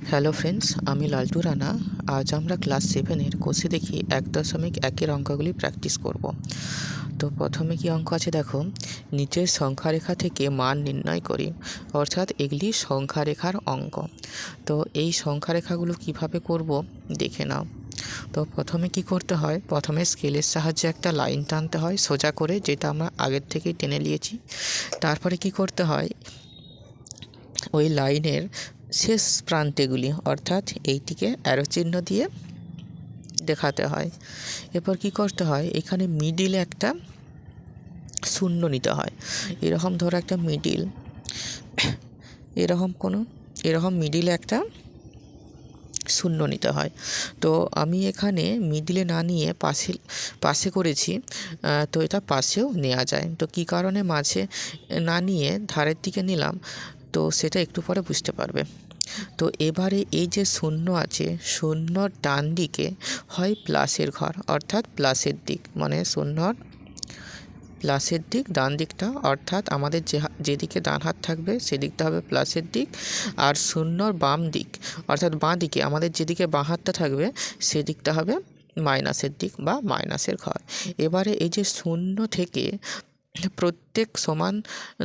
Hello friends, আমি লালটু রানা। আজ আমরা ক্লাস 7-এর কোষে দেখি 1.1-এর অঙ্কগুলি প্র্যাকটিস করব। তো প্রথমে কি অঙ্ক আছে দেখো, নিচের সংখ্যারেখা থেকে মান নির্ণয় করি, অর্থাৎ এগুলি সংখ্যারেখার অঙ্ক। তো এই সংখ্যারেখাগুলো কিভাবে করব দেখে নাও। তো প্রথমে কি করতে হয়, প্রথমে স্কেলের সাহায্যে একটা লাইন টানতে হয় সোজা করে, যেটা আমরা আগের থেকেই টেনে নিয়েছি। তারপরে কি করতে হয়, ওই লাইনের শেষ প্রান্তেগুলি অর্থাৎ এইটিকে অ্যারো চিহ্ন দিয়ে দেখাতে হয়। এরপর কি করতে হয়, এখানে মিডিলে একটা শূন্য নিতে হয়। এরকম ধরো একটা মিডিল, এরকম মিডিলে একটা শূন্য নিতে হয়। তো আমি এখানে মিডিলে না নিয়ে পাশে করেছি, তো এটা পাশেও নেওয়া যায়। তো কী কারণে মাঝে না নিয়ে ধারের দিকে নিলাম, তো সেটা একটু পরে বুঝতে পারবে। তো এবারে এই যে শূন্য আছে, শূন্যর ডান দিকে হয় প্লাসের ঘর অর্থাৎ প্লাসের দিক, মানে শূন্যর প্লাসের দিক ডান দিকটা, অর্থাৎ আমাদের যেদিকে ডান হাত থাকবে সেদিকটা হবে প্লাসের দিক, আর শূন্যর বাম দিক অর্থাৎ বাঁ দিকে আমাদের যেদিকে বাঁ হাতটা থাকবে সেদিকটা হবে মাইনাসের দিক বা মাইনাসের ঘর। এবারে এই যে শূন্য থেকে প্রত্যেক সমান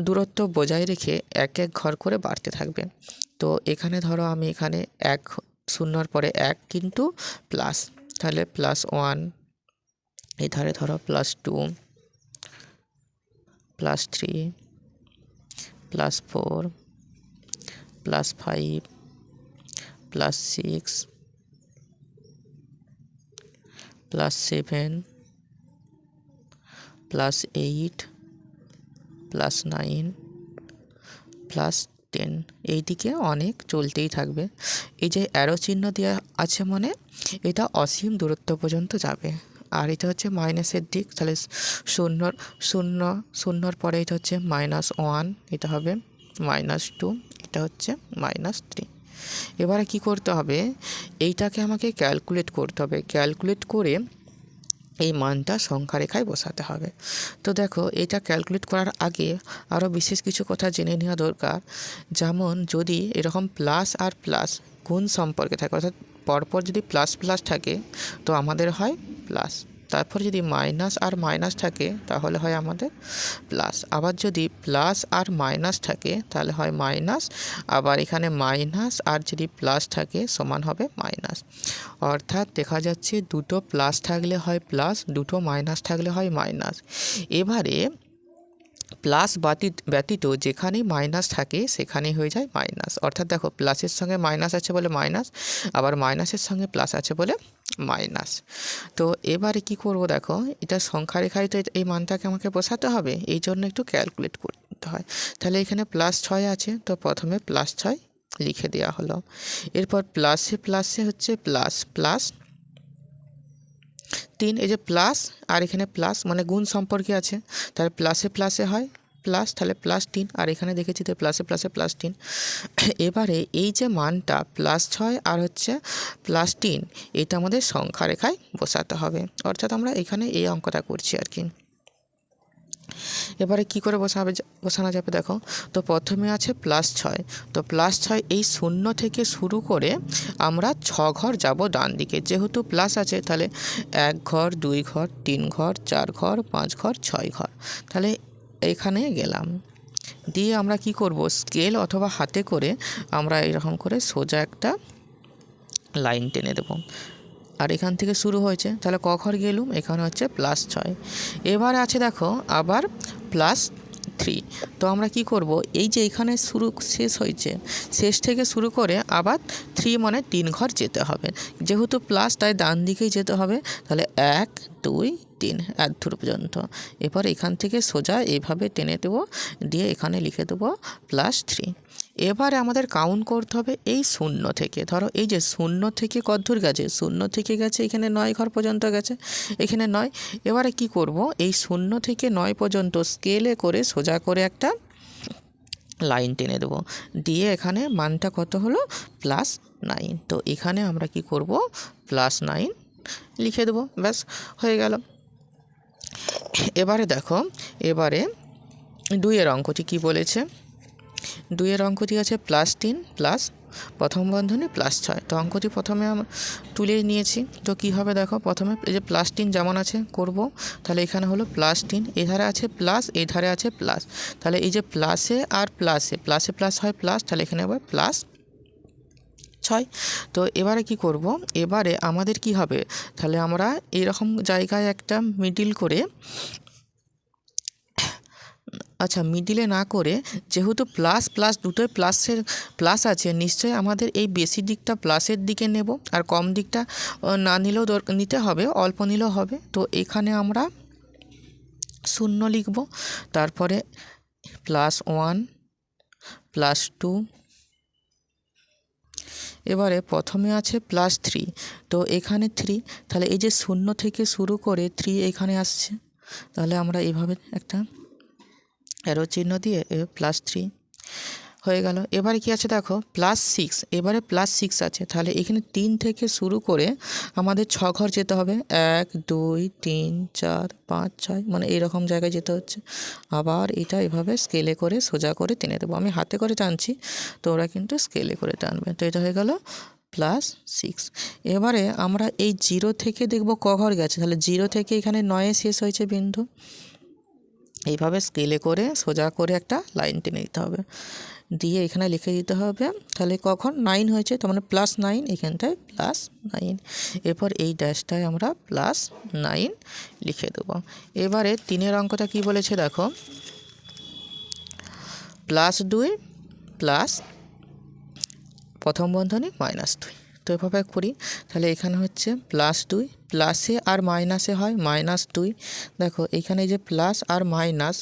দূরত্ব বজায় রেখে এক এক ঘর করে বাড়তে থাকবে। তো এখানে ধরো আমি এখানে এক শূন্যর পরে এক কিন্তু প্লাস, তাহলে +1, এই ধারে ধরো +2, +3, +4, +5, +6, +7, +8, +9, +10। এইদিকে অনেক চলতেই থাকবে। এই যে অ্যারো চিহ্ন দেওয়া আছে মানে এটা অসীম দূরত্ব পর্যন্ত যাবে। আর এটা হচ্ছে মাইনাসের দিক, তাহলে শূন্যর পরে এটা হচ্ছে -1, এটা হবে -2, এটা হচ্ছে -3। এবারে কি করতে হবে, এইটাকে আমাকে ক্যালকুলেট করতে হবে। ক্যালকুলেট করে এই মানটা সংখ্যারেখায় বসাতে হবে। তো দেখো, এটা ক্যালকুলেট করার আগে আরও বিশেষ কিছু কথা জেনে নেওয়া দরকার। যেমন যদি এরকম প্লাস আর প্লাস গুণ সম্পর্কে থাকে, অর্থাৎ পরপর যদি প্লাস প্লাস থাকে তো আমাদের হয় প্লাস, তারপর যদি মাইনাস আর মাইনাস থাকে তাহলে হয় আমাদের প্লাস, আবার যদি প্লাস আর মাইনাস থাকে তাহলে হয় মাইনাস, আবার এখানে মাইনাস আর যদি প্লাস থাকে সমান হবে মাইনাস। অর্থাৎ দেখা যাচ্ছে দুটো প্লাস থাকলে হয় প্লাস, দুটো মাইনাস থাকলে হয় মাইনাস। এবারে প্লাস ব্যতীত যেখানেই মাইনাস থাকে সেখানেই হয়ে যায় মাইনাস। অর্থাৎ দেখো, প্লাসের সঙ্গে মাইনাস আছে বলে মাইনাস, আবার মাইনাসের সঙ্গে প্লাস আছে বলে মাইনাস। তো এবারে কি করব, দেখো এটা সংখ্যারেখায় তো এই মানটাকে আমাকে বসাতে হবে, এই জন্য একটু ক্যালকুলেট করতে হয়। তাহলে এখানে +6 আছে, তো প্রথমে +6 লিখে দেওয়া হলো। এরপর প্লাসে হচ্ছে প্লাস 3, এই যে প্লাস আর এখানে প্লাস মানে গুণ সম্পর্কে আছে, তাহলে প্লাসে হয় প্লাস, তাহলে +3, আর এখানে দেখেছি তো প্লাসে +3। এবারে এই যে মানটা +6 আর হচ্ছে +3, এটা আমাদের সংখ্যারেখায় বসাতে হবে। অর্থাৎ আমরা এখানে এই অঙ্কটা করছি আর কি। এবারে কি করে বসানো যাবে দেখো, তো প্রথমে আছে +6, তো +6 এই শূন্য থেকে শুরু করে আমরা 6 ঘর যাব ডান দিকে। যেহেতু প্লাস আছে তাহলে 1 ঘর, 2 ঘর, 3 ঘর, 4 ঘর, 5 ঘর, 6 ঘর, তাহলে এখানে গেলাম। দিয়ে আমরা কি করব, স্কেল অথবা হাতে করে আমরা এরকম করে সোজা একটা লাইন টেনে দেব। আর এখান থেকে শুরু হয়েছে, তাহলে ক ঘর গেলুম, এখানে হচ্ছে +6। এবার আছে দেখো আবার +3। তো আমরা কি করব, এই যে এখানে শেষ হয়েছে, শেষ থেকে শুরু করে আবার 3 মানে 3 ঘর যেতে হবে। যেহেতু প্লাস তাই ডান দিকেই যেতে হবে, তাহলে 1 2 3 এত দূর পর্যন্ত। এবার এখান থেকে সোজা এইভাবে টেনে দেবো, দিয়ে এখানে লিখে দেবো +3। এবারে আমাদের কাউন্ট করতে হবে এই শূন্য থেকে। ধরো এই যে শূন্য থেকে কত দূর গেছে, শূন্য থেকে গেছে এখানে 9 ঘর পর্যন্ত গেছে, এখানে 9। এবারে কি করব, এই শূন্য থেকে 9 পর্যন্ত স্কেলে করে সোজা করে একটা লাইন টেনে দেবো, দিয়ে এখানে মানটা কত হলো +9। তো এখানে আমরা কি করব, +9 লিখে দেবো, ব্যাস হয়ে গেল। এবারে দেখো, এবারে 2 এর অঙ্কটি কি বলেছে, 2 এর অঙ্কটি আছে +3 + প্রথম বন্ধনী +6। তো অঙ্কটি প্রথমে আমরা তুলে নিয়েছি। তো কী হবে দেখো, প্রথমে এই যে +3 যেমন আছে করব, তাহলে এখানে হলো +3, এই ধারে আছে প্লাস, এই ধারে আছে প্লাস, তাহলে এই যে প্লাসে আর প্লাসে প্লাস হয় প্লাস, তাহলে এখানে আবার +6। তো এবারে কি করব, এবারে আমাদের কি হবে, তাহলে আমরা এরকম জায়গায় একটা মিডিল করে, আচ্ছা মিডিলে না করে, যেহেতু প্লাস প্লাস দুটোই প্লাস আছে, নিশ্চয়ই আমাদের এই বেশি দিকটা প্লাসের দিকে নেব, আর কম দিকটা না নিলেও নিতে হবে, অল্প নিলেও হবে। তো এখানে আমরা 0 লিখব, তারপরে +1 +2, এবারে প্রথমে আছে +3, তো এখানে 3, তাহলে এই যে 0 থেকে শুরু করে 3 এখানে আসছে, তাহলে আমরা এইভাবে একটা অ্যারো চিহ্ন দিয়ে +3 হয়ে গেল। এবারে কি আছে দেখো, +6, এবারে +6 আছে, তাহলে এখানে 3 থেকে শুরু করে আমাদের 6 ঘর যেতে হবে, 1 2 3 4 5 6, মানে এইরকম জায়গায় যেতে হচ্ছে। আবার এটা এভাবে স্কেলে করে সোজা করে টেনে দেবো, আমি হাতে করে টানছি, তো ওরা কিন্তু স্কেলে করে টানবে। তো এটা হয়ে গেল +6। এবারে আমরা এই 0 থেকে দেখব ক ঘর গেছে, তাহলে 0 থেকে এখানে 9 শেষ হয়েছে বিন্দু, এইভাবে স্কেলে করে সোজা করে একটা লাইন টেনে দিতে হবে, দিয়ে এখানে লিখে দিতে হবে, তাহলে কখন 9 হয়েছে, তার মানে +9, এখানটায় +9, এরপর এই ড্যাশটায় আমরা +9 লিখে দেবো। এবারে 3 অঙ্কটা কি বলেছে দেখো, +2 প্লাস প্রথম বন্ধনী -2। তো এভাবে করি, তাহলে এখানে হচ্ছে +2, প্লাসে আর মাইনাসে হয় -2। দেখো এখানে এই যে প্লাস আর মাইনাস,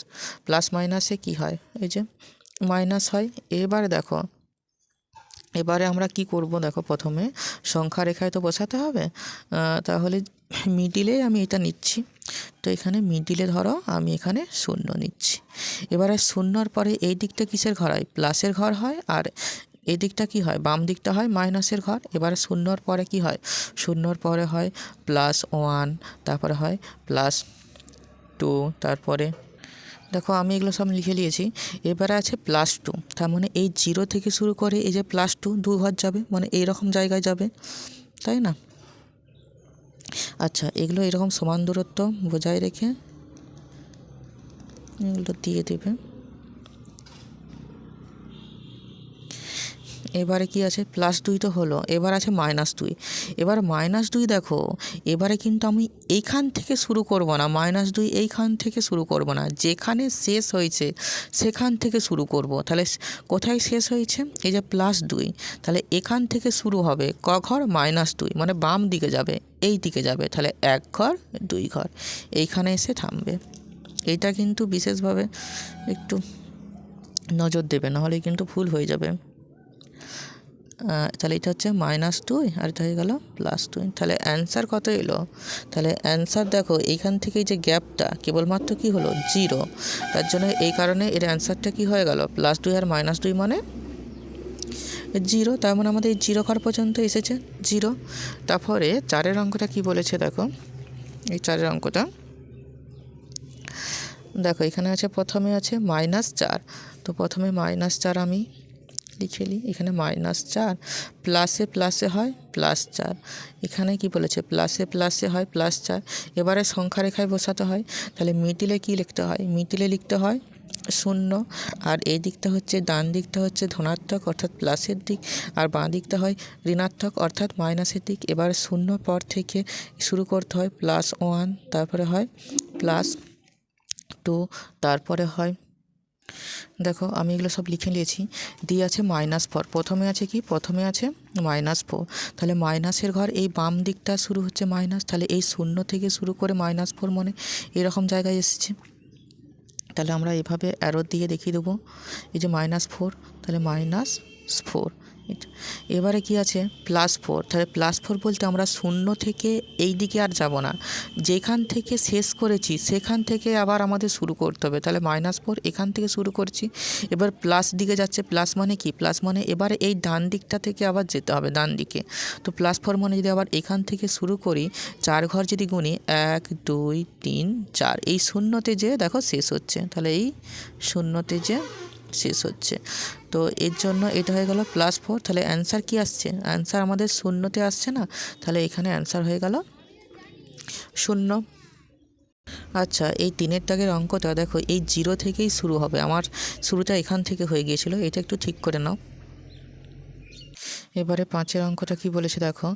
প্লাস মাইনাসে কি হয়, এই যে মাইনাস হয়। এবারে দেখো, এবারে আমরা কি করব দেখো, প্রথমে সংখ্যা রেখায় তো বসাতে হবে, তাহলে মিডিলে আমি এটা নিচ্ছি। তো এখানে মিডিলে ধরো আমি এখানে 0 নিচ্ছি। এবারে 0-র পরে এই দিকটা কিসের ঘর হয়, প্লাসের ঘর হয়, আর এই দিকটা কি হয়, বাম দিকটা হয় মাইনাসের ঘর। এবারে 0-র পরে কি হয়, 0-র পরে হয় +1, তারপরে হয় +2, তারপরে দেখো আমি এগুলো সব লিখে নিয়েছি। এবারে আছে +2, তার মানে এই 0 থেকে শুরু করে এই যে +2 2 ঘর যাবে, মানে এইরকম জায়গায় যাবে, তাই না? আচ্ছা এগুলো এরকম সমান দূরত্ব বজায় রেখে এগুলো দিয়ে দেবে। এবারে কি আছে, +2 তো হলো, এবার আছে -2। এবার -2 দেখো, এবারে কিন্তু আমি এইখান থেকে শুরু করব না, -2 এইখান থেকে শুরু করব না, যেখানে শেষ হয়েছে সেখান থেকে শুরু করব। তাহলে কোথায় শেষ হয়েছে, এই যে +2, তাহলে এখান থেকে শুরু হবে ক ঘর, -2, মানে বাম দিকে যাবে, এই দিকে যাবে, তাহলে 1 ঘর 2 ঘর, এইখানে এসে থামবে। এইটা কিন্তু বিশেষভাবে একটু নজর দেবে, নাহলে কিন্তু ভুল হয়ে যাবে। তাহলে এটা হচ্ছে -2 আর এটা হয়ে গেল +2। তাহলে অ্যান্সার কত এলো, তাহলে অ্যান্সার দেখো এইখান থেকে যে গ্যাপটা কেবলমাত্র কি হলো 0, তার জন্য এই কারণে এর অ্যান্সারটা কি হয়ে গেল, +2 আর -2 মানে 0, তার মানে আমাদের এই 0 ঘর পর্যন্ত এসেছে 0। তারপরে 4-এর অঙ্কটা কি বলেছে দেখো, এই 4-এর অঙ্কটা দেখো, এখানে আছে প্রথমে আছে -4, তো প্রথমে -4 আমি লিখে নিই, এখানে -4, প্লাসে প্লাসে হয় +4, এখানে কি বলেছে প্লাসে প্লাসে হয় +4। এবারে সংখ্যা রেখায় বসাতে হয়, তাহলে মিডিলে কি লিখতে হয়, মিডিলে লিখতে হয় 0, আর এই দিকটা হচ্ছে, ডান দিকটা হচ্ছে ধনাত্মক অর্থাৎ প্লাসের দিক, আর বাঁ দিকটা হয় ঋণাত্মক অর্থাৎ মাইনাসের দিক। এবার 0 পর থেকে শুরু করতে হয় +1, তারপরে হয় +2, তারপরে হয়, দেখো আমি এগুলো সব লিখে নিয়েছি, দিয়ে আছে -4, প্রথমে আছে কি, প্রথমে আছে -4, তাহলে মাইনাসের ঘর এই বাম দিকটা শুরু হচ্ছে মাইনাস, তাহলে এই 0 থেকে শুরু করে -4 মানে এরকম জায়গায় এসেছে। তাহলে আমরা এভাবে অ্যারো দিয়ে দেখিয়ে দেবো, এই যে -4, তাহলে -4। এবারে কি আছে +4, তাহলে +4 বলতে আমরা 0 থেকে এই দিকে আর যাব না, যেখান থেকে শেষ করেছি সেখান থেকে আবার আমাদের শুরু করতে হবে। তাহলে -4 এখান থেকে শুরু করছি, এবার প্লাস দিকে যাচ্ছে, প্লাস মানে কি, প্লাস মানে এবারে এই ডান দিকটা থেকে আবার যেতে হবে ডান দিকে। তো +4 মানে যদি আবার এখান থেকে শুরু করি, 4 ঘর যদি গুনি 1 2 3 4, এই 0-তে যে দেখো শেষ হচ্ছে, তাহলে এই 0-তে যে শেষ হচ্ছে। তো এর জন্য এটা হয়ে গেল +4। তাহলে অ্যান্সার কি আসছে? অ্যান্সার আমাদের শূন্যতে আসছে না, তাহলে এখানে অ্যান্সার হয়ে গেল 0। আচ্ছা, এই 3-এর দাগের অঙ্কটা দেখো এই 0 থেকেই শুরু হবে। আমার শুরুটা এখান থেকে হয়ে গিয়েছিল, এটা একটু ঠিক করে নাও। এবারে 5-এর অঙ্কটা কি বলেছে দেখো,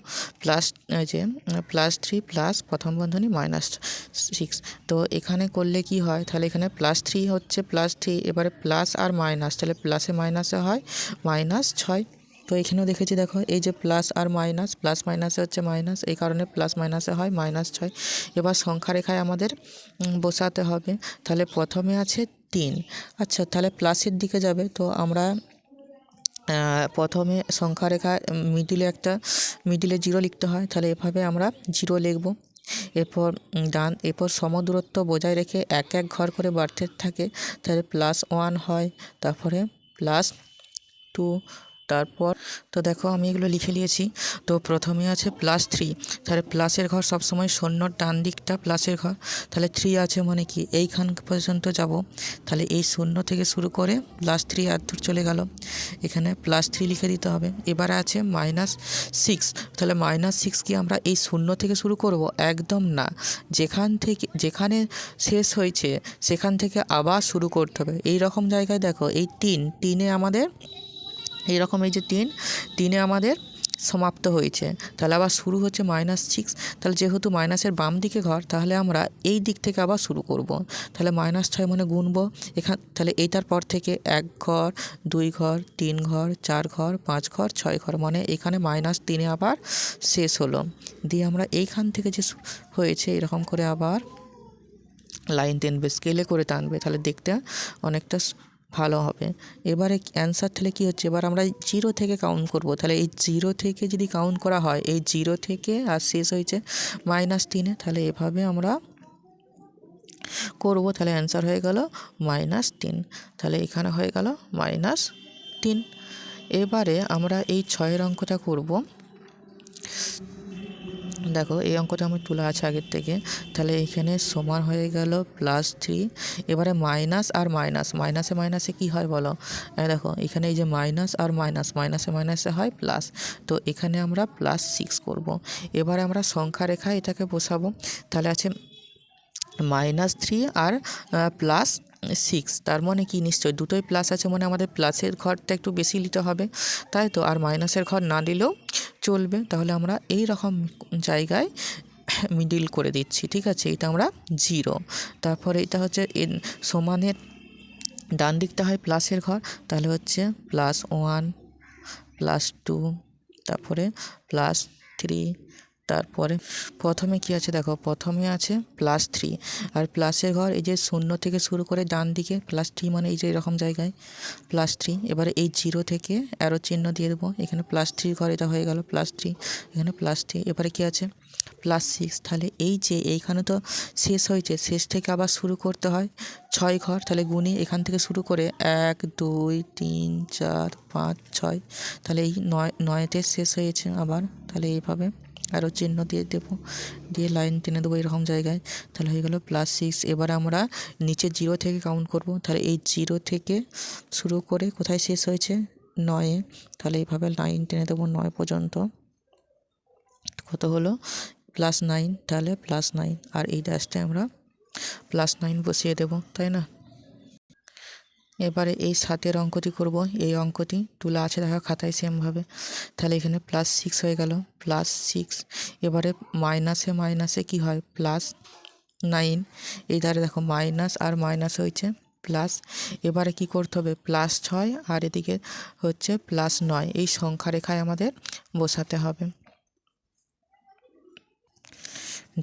+3 প্লাস প্রথম বন্ধনী -6। তো এখানে করলে কি হয়, তাহলে এখানে +3 হচ্ছে +3, এবারে প্লাস আর মাইনাস, তাহলে প্লাসে মাইনাসে হয় -6। তো এখানেও দেখেছি দেখো, এই যে প্লাস আর মাইনাস, প্লাস মাইনাসে হচ্ছে মাইনাস, এই কারণে প্লাস মাইনাসে হয় -6। এবার সংখ্যা রেখায় আমাদের বসাতে হবে। তাহলে প্রথমে আছে 3। আচ্ছা, তাহলে প্লাসের দিকে যাবে, তো আমরা প্রথমে সংখ্যা রেখা মিডিলে 0 লিখতে হয়, তাহলে এভাবে আমরা 0 লিখব। এরপর সমদূরত্ব বজায় রেখে এক ঘর করে বাড়তে থাকে, তাহলে +1 হয়, তারপরে +2, তারপর তো দেখো আমি এগুলো লিখে নিয়েছি। তো প্রথমে আছে +3, তাহলে প্লাসের ঘর সবসময় শূন্যর ডান দিকটা প্লাসের ঘর, তাহলে 3 আছে মানে কি এইখান পর্যন্ত যাব, তাহলে এই 0 থেকে শুরু করে +3 আর দূর চলে গেল, এখানে +3 লিখে দিতে হবে। এবারে আছে -6, তাহলে -6 কি আমরা এই 0 থেকে শুরু করব? একদম না, যেখানে শেষ হয়েছে সেখান থেকে আবার শুরু করতে হবে। এই রকম জায়গায় দেখো এই 3-এ আমাদের এইরকম, এই যে 3-এ আমাদের সমাপ্ত হয়েছে, তাহলে আবার শুরু হচ্ছে -6। তাহলে যেহেতু মাইনাসের বাম দিকে ঘর, তাহলে আমরা এই দিক থেকে আবার শুরু করব। তাহলে -6 মানে গুনবো তাহলে এইটার পর থেকে 1 ঘর, 2 ঘর, 3 ঘর, 4 ঘর, 5 ঘর, 6 ঘর, মানে এখানে -3-এ আবার শেষ হলো। দিয়ে আমরা এইখান থেকে যে হয়েছে এরকম করে আবার লাইন টানবে, স্কেলে করে টানবে, তাহলে দেখতে অনেকটা ভালো হবে। এবারে অ্যান্সার তাহলে কী হচ্ছে, এবার আমরা 0 থেকে কাউন্ট করব। তাহলে এই 0 থেকে যদি কাউন্ট করা হয়, এই 0 থেকে আর শেষ হয়েছে -3-এ, তাহলে এভাবে আমরা করব, তাহলে অ্যান্সার হয়ে গেল -3। তাহলে এখানে হয়ে গেল -3। এবারে আমরা এই 6-এর অঙ্কটা করব। দেখো এই অঙ্কটা আমার তোলা আছে আগের থেকে, তাহলে এখানে সমান হয়ে গেল +3। এবারে মাইনাস আর মাইনাসে মাইনাসে কী হয় বলো, দেখো এখানে এই যে মাইনাস আর মাইনাসে মাইনাসে হয় প্লাস, তো এখানে আমরা +6 করব। এবারে আমরা সংখ্যা রেখায় এটাকে বসাবো, তাহলে আছে -3 আর +6, তার মানে কি নিশ্চয়ই দুটোই প্লাস আছে, মানে আমাদের প্লাসের ঘরটা একটু বেশি নিতে হবে, তাই তো। আর মাইনাসের ঘর না দিলেও চলবে, তাহলে আমরা এই রকম জায়গায় মিডিল করে দিচ্ছি, ঠিক আছে। এটা আমরা 0, তারপরে এটা হচ্ছে সমানের ডান দিকটা হয় প্লাসের ঘর, তাহলে হচ্ছে +1, +2, তারপরে +3, তারপরে প্রথমে কি আছে দেখো, প্রথমে আছে +3, আর প্লাসের ঘর এই যে 0 থেকে শুরু করে ডান দিকে +3, মানে এই যে এরকম জায়গায় +3। এবারে এই 0 থেকে অ্যারো চিহ্ন দিয়ে দেবো, এখানে +3 ঘর, এটা হয়ে গেল +3, এখানে +3। এবারে কি আছে +6, তাহলে এই যে এইখানে তো শেষ হয়েছে, শেষ থেকে আবার শুরু করতে হয় 6 ঘর, তাহলে গুণি এখান থেকে শুরু করে 1 2 3 4 5 6, তাহলে এই 9তে শেষ হয়েছে আবার, তাহলে এইভাবে আরও চিহ্ন দিয়ে দেবো, দিয়ে লাইন টেনে দেবো এরকম জায়গায়, তাহলে হয়ে গেল +6। এবার আমরা নিচে 0 থেকে কাউন্ট করব, তাহলে এই 0 থেকে শুরু করে কোথায় শেষ হয়েছে 9-এ, তাহলে এইভাবে লাইন টেনে দেবো 9 পর্যন্ত, কত হলো +9, তাহলে +9, আর এই ড্যাশটায় আমরা +9 বসিয়ে দেবো, তাই না। এবারে এই 7-এর অঙ্কটি করব, এই অঙ্কটি তোলা আছে দেখো খাতায় সেমভাবে, তাহলে এখানে +6 হয়ে গেল +6। এবারে মাইনাসে মাইনাসে কি হয় +9, এই ধারে দেখো মাইনাস আর মাইনাস হয়েছে প্লাস, এবারে কি করতে হবে +6 আর এদিকে হচ্ছে +9, এই সংখ্যা রেখায় আমাদের বসাতে হবে।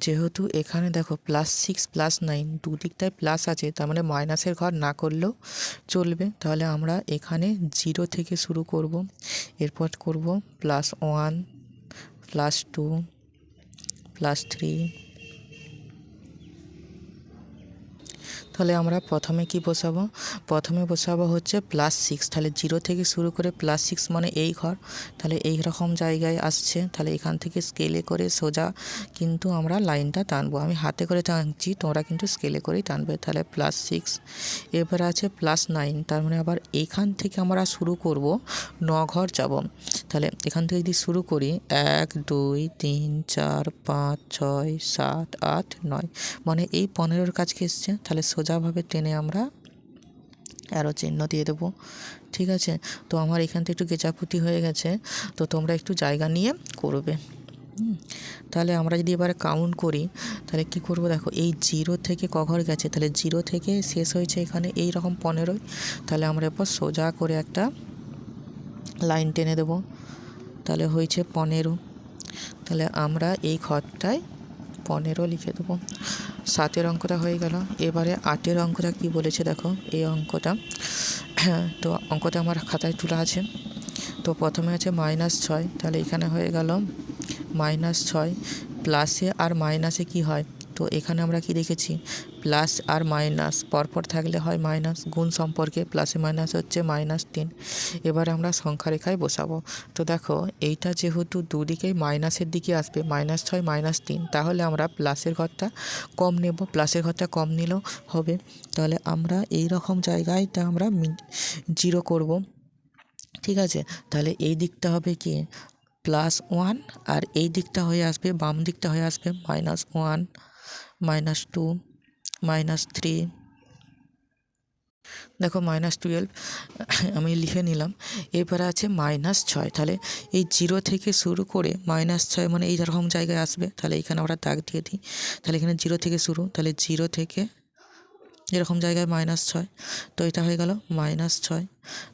যেহেতু এখানে দেখো +6 +9 দুদিকটায় প্লাস আছে, তার মানে মাইনাসের ঘর না করলেও চলবে, তাহলে আমরা এখানে 0 থেকে শুরু করব, এরপর করব +1 +2 +3, তাহলে আমরা প্রথমে কি বসাবো, প্রথমে বসাবো হচ্ছে +6, তাহলে 0 থেকে শুরু করে +6 মানে এই ঘর, তাহলে এই রকম জায়গায় আসছে। তাহলে এখান থেকে স্কেলে করে সোজা কিন্তু আমরা লাইনটা টানবো, আমি হাতে করে টানছি, তোমরা কিন্তু স্কেলে করেই টানবে। তাহলে +6, এবার আছে +9, তার মানে আবার এইখান থেকে আমরা শুরু করব 9 ঘর যাব। তাহলে এখান থেকে যদি শুরু করি 1 2 3 4 5 6 7 8 9, মানে এই 15-র কাছকে এসছে। তাহলে সোজাভাবে টেনে আমরা অ্যারো চিহ্ন দিয়ে দেবো, ঠিক আছে। তো আমার এখান থেকে একটু গেঁচাপুতি হয়ে গেছে, তো তোমরা একটু জায়গা নিয়ে করবে। তাহলে আমরা যদি এবারে কাউন্ট করি, তাহলে কি করব, দেখো এই 0 থেকে ক ঘর গেছে, তাহলে 0 থেকে শেষ হয়েছে এখানে এই রকম 15। তাহলে আমরা এরপর সোজা করে একটা লাইন টেনে দেব, তাহলে হয়েছে 15। তাহলে আমরা এই ঘরটায় 15 লিখে দেবো। 7-এর অঙ্কটা হয়ে গেল। এবারে 8-এর অঙ্কটা কি বলেছে দেখো, এই অঙ্কটা। তো অঙ্কটা আমার খাতায় তোলা আছে। তো প্রথমে আছে -6, তাহলে এখানে হয়ে গেল -6। প্লাসে আর মাইনাসে কি হয়, তো এখানে আমরা কি দেখেছি, প্লাস আর মাইনাস পরপর থাকলে হয় মাইনাস, গুণ সম্পর্কে প্লাসে মাইনাস হচ্ছে -3। এবার আমরা সংখ্যা রেখায় বসাবো। তো দেখো এইটা যেহেতু দুদিকেই মাইনাসের দিকে আসবে, -6 -3, তাহলে আমরা প্লাসের ঘরটা কম নেব, প্লাসের ঘরটা কম নিলেও হবে। তাহলে আমরা এই রকম জায়গায়টা আমরা 0 করব, ঠিক আছে। তাহলে এই দিকটা হবে কি +1, আর এই দিকটা হয়ে আসবে, বাম দিকটা হয়ে আসবে -1 -2 -3। দেখো -12 আমি লিখে নিলাম। এরপরে আছে -6, তাহলে এই 0 থেকে শুরু করে -6 মানে এই রকম জায়গায় আসবে। তাহলে এখানে আমরা দাগ দিয়ে দিই। তাহলে এখানে 0 থেকে শুরু, তাহলে 0 থেকে এরকম জায়গায় -6, তো এটা হয়ে গেল -6।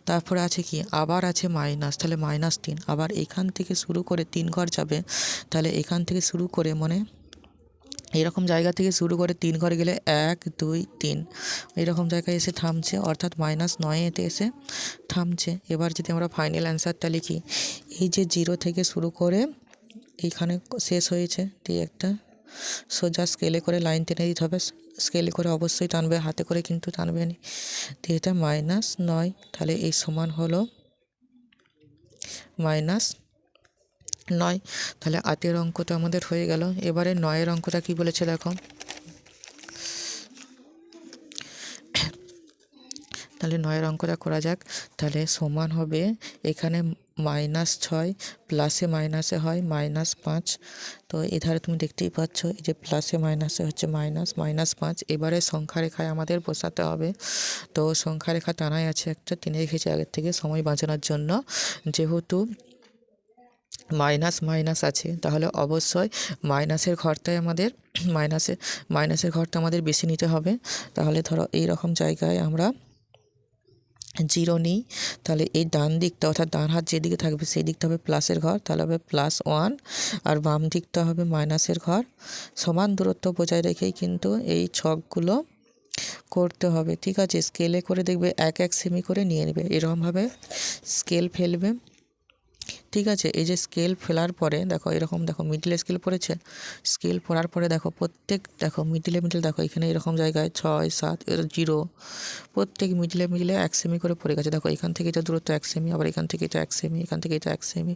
তারপরে আছে কি, আবার আছে মাইনাস, তাহলে -3। আবার এখান থেকে শুরু করে 3 ঘর যাবে, তাহলে এখান থেকে শুরু করে মানে এরকম জায়গা থেকে শুরু করে 3 ঘর গেলে 1 2 3 এরকম জায়গায় এসে থামছে, অর্থাৎ -9-এতে এসে থামছে। এবার যদি আমরা ফাইনাল অ্যান্সারটা লিখি, এই যে 0 থেকে শুরু করে এইখানে শেষ হয়েছে, দিয়ে একটা সোজা স্কেলে করে লাইন টেনে দিতে হবে। স্কেলে করে অবশ্যই টানবে, হাতে করে কিন্তু টানবে না। দিয়ে এটা -9, তাহলে এই সমান হলো -9। তাহলে 8-এর অঙ্কটা আমাদের হয়ে গেল। এবারে 9-এর অঙ্কটা কি বলেছে দেখো, তাহলে 9-এর অঙ্কটা করা যাক। তাহলে সমান হবে এখানে -6 প্লাসে মাইনাসে হয় -5। তো এধারে তুমি দেখতেই পাচ্ছ, এই যে প্লাসে মাইনাসে হচ্ছে -5। এবারে সংখ্যা রেখায় আমাদের বসাতে হবে। তো সংখ্যা রেখা টানাই আছে একটা, টেনে রেখেছি আগের থেকে সময় বাঁচানোর জন্য। যেহেতু মাইনাস আছে, তাহলে অবশ্যই মাইনাসের ঘরটাই আমাদের মাইনাসের ঘরটা আমাদের বেশি নিতে হবে। তাহলে ধরো এই রকম জায়গায় আমরা 0 নিই, তাহলে এই ডান দিকটা অর্থাৎ ডান হাত যেদিকে থাকবে সেই দিকটা হবে প্লাসের ঘর, তাহলে হবে +1, আর বাম দিকটা হবে মাইনাসের ঘর। সমান দূরত্ব বজায় রেখেই কিন্তু এই ছকগুলো করতে হবে, ঠিক আছে। স্কেলে করে দেখবে 1 সেমি করে নিয়ে নেবে, এরকমভাবে স্কেল ফেলবে, ঠিক আছে। এই যে স্কেল ফেলার পরে দেখো এরকম, দেখো মিডিলে স্কেল পড়েছে, স্কেল পড়ার পরে দেখো প্রত্যেক, দেখো মিডিলে দেখো এখানে এরকম জায়গায় 6 7 0, প্রত্যেক মিডিলে 1 সেমি করে পড়ে গেছে। দেখো এখান থেকে এটা দূরত্ব 1 সেমি, আবার এখান থেকে এটা 1 সেমি, এখান থেকে এটা 1 সেমি,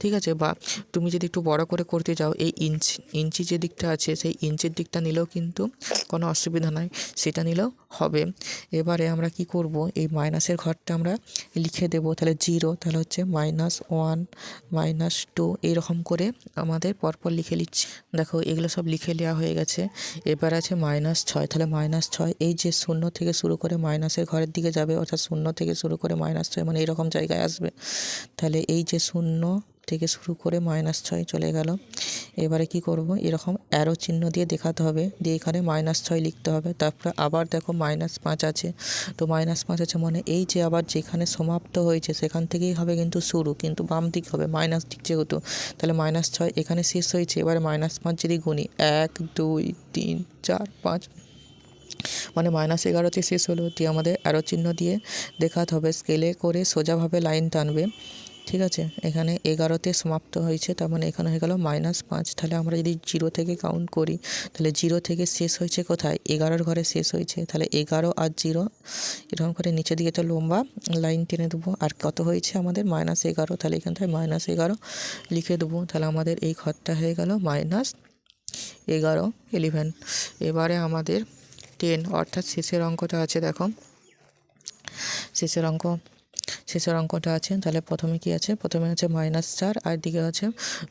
ঠিক আছে। বা তুমি যদি একটু বড় করে করতে যাও, এই ইঞ্চি যে দিকটা আছে সেই ইঞ্চির দিকটা নিলেও কিন্তু কোনো অসুবিধা নাই, সেটা নিলেও হবে। এবারে আমরা কি করব, এই মাইনাসের ঘরটা আমরা লিখে দেব। তাহলে 0, তাহলে হচ্ছে -1 -2 এইরকম করে আমাদের পরপর লিখে নিচ্ছি। দেখো এগুলো সব লিখে নেওয়া হয়ে গেছে। এবার আছে -6, তাহলে -6 এই যে 0 থেকে শুরু করে মাইনাসের ঘরের দিকে যাবে, অর্থাৎ 0 থেকে শুরু করে -6 মানে এরকম জায়গায় আসবে। তাহলে এই যে 0 থেকে শুরু করে -6 চলে গেল। এবারে কি করব, এরকম অ্যারো চিহ্ন দিয়ে দেখাতে হবে, দিয়ে এখানে -6 লিখতে হবে। তারপরে আবার দেখো -5 আছে, তো -5 আছে মানে এই যে আবার যেখানে সমাপ্ত হয়েছে সেখান থেকেই হবে কিন্তু শুরু, কিন্তু বাম দিক হবে, মাইনাস দিক যেহেতু। তাহলে -6 এখানে শেষ হয়েছে, এবারে -5 যদি গুনি 1 2 3 4 5 মানে -11তে শেষ হলো। দিয়ে আমাদের অ্যারো চিহ্ন দিয়ে দেখাতে হবে, স্কেলে করে সোজাভাবে লাইন টানবে, ঠিক আছে, এখানে 11তে সমাপ্ত হয়েছে, তার মানে এখানে হয়ে গেল -5। তাহলে আমরা যদি 0 থেকে কাউন্ট করি তাহলে 0 থেকে শেষ হয়েছে কোথায়, 11 ঘরে শেষ হয়েছে। তাহলে 11 আর 0 এরকম করে নিচের দিকে একটা লম্বা লাইন টেনে দেবো। আর কত হয়েছে আমাদের -11, তাহলে এখান থেকে -11 লিখে দেবো। তাহলে আমাদের এই ঘরটা হয়ে গেল -11, 11। এবারে আমাদের 10 অর্থাৎ শেষের অঙ্কটা আছে। দেখো শেষের অঙ্কটা আছে। তাহলে প্রথমে কি আছে, প্রথমে আছে -4 আর দিকে আছে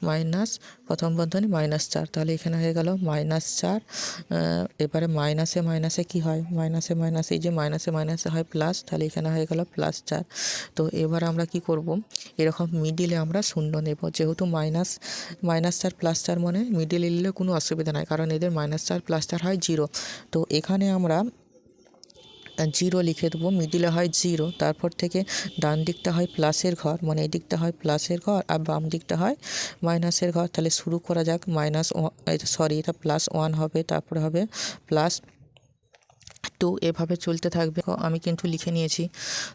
মাইনাস, প্রথম বন্ধনী -4। তাহলে এখানে হয়ে গেল -4। এবারে মাইনাসে মাইনাসে কি হয়, মাইনাসে মাইনাসে এই যে মাইনাসে মাইনাসে হয় প্লাস, তাহলে এখানে হয়ে গেল +4। তো এবার আমরা কি করব, এরকম মিডিলে আমরা শূন্য নেব। যেহেতু -4 +4 মানে মিডিলে নিলে কোনো অসুবিধা নাই, কারণ এদের -4 +4 হয় 0। তো এখানে আমরা 0 লিখে দেবো, মিডিলে হয় 0, তারপর থেকে ডান দিকটা হয় প্লাসের ঘর, মানে এই দিকটা হয় প্লাসের ঘর আর বাম দিকটা হয় মাইনাসের ঘর। তাহলে শুরু করা যাক। এটা +1 হবে, তারপরে হবে +2, এভাবে চলতে থাকবে। আমি কিন্তু লিখে নিয়েছি।